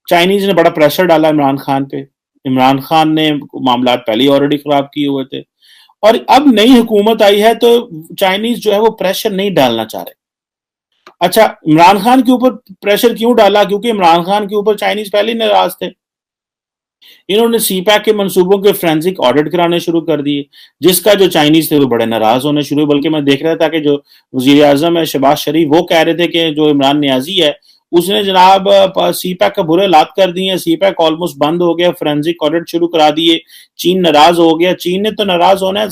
चाइनीज ने बड़ा प्रेशर डाला इमरान खान पे। इमरान खान ने मामला पहले ही ऑलरेडी खराब किए हुए थे, और अब नई हुकूमत आई है तो चाइनीज जो है वो प्रेशर नहीं डालना चाह रहे। अच्छा, इमरान खान के ऊपर प्रेशर क्यों डाला? क्योंकि इमरान खान के ऊपर चाइनीज पहले ही नाराज थे। इन्होंने CPAC के मंसूबों के फोरेंसिक ऑडिट कराने शुरू कर दिए, जिसका जो चाइनीज थे वो बड़े नाराज होने शुरू। बल्कि मैं देख रहा था कि जो वजीर आजम है शहबाज शरीफ, वो कह रहे थे कि जो इमरान नियाजी है उसने जनाब CPAC का बुरे हालात कर दिए। CPAC ऑलमोस्ट बंद हो गया, फोरेंसिक ऑडिट शुरू करा दिए। चीन नाराज हो गया। चीन ने तो नाराज होना है,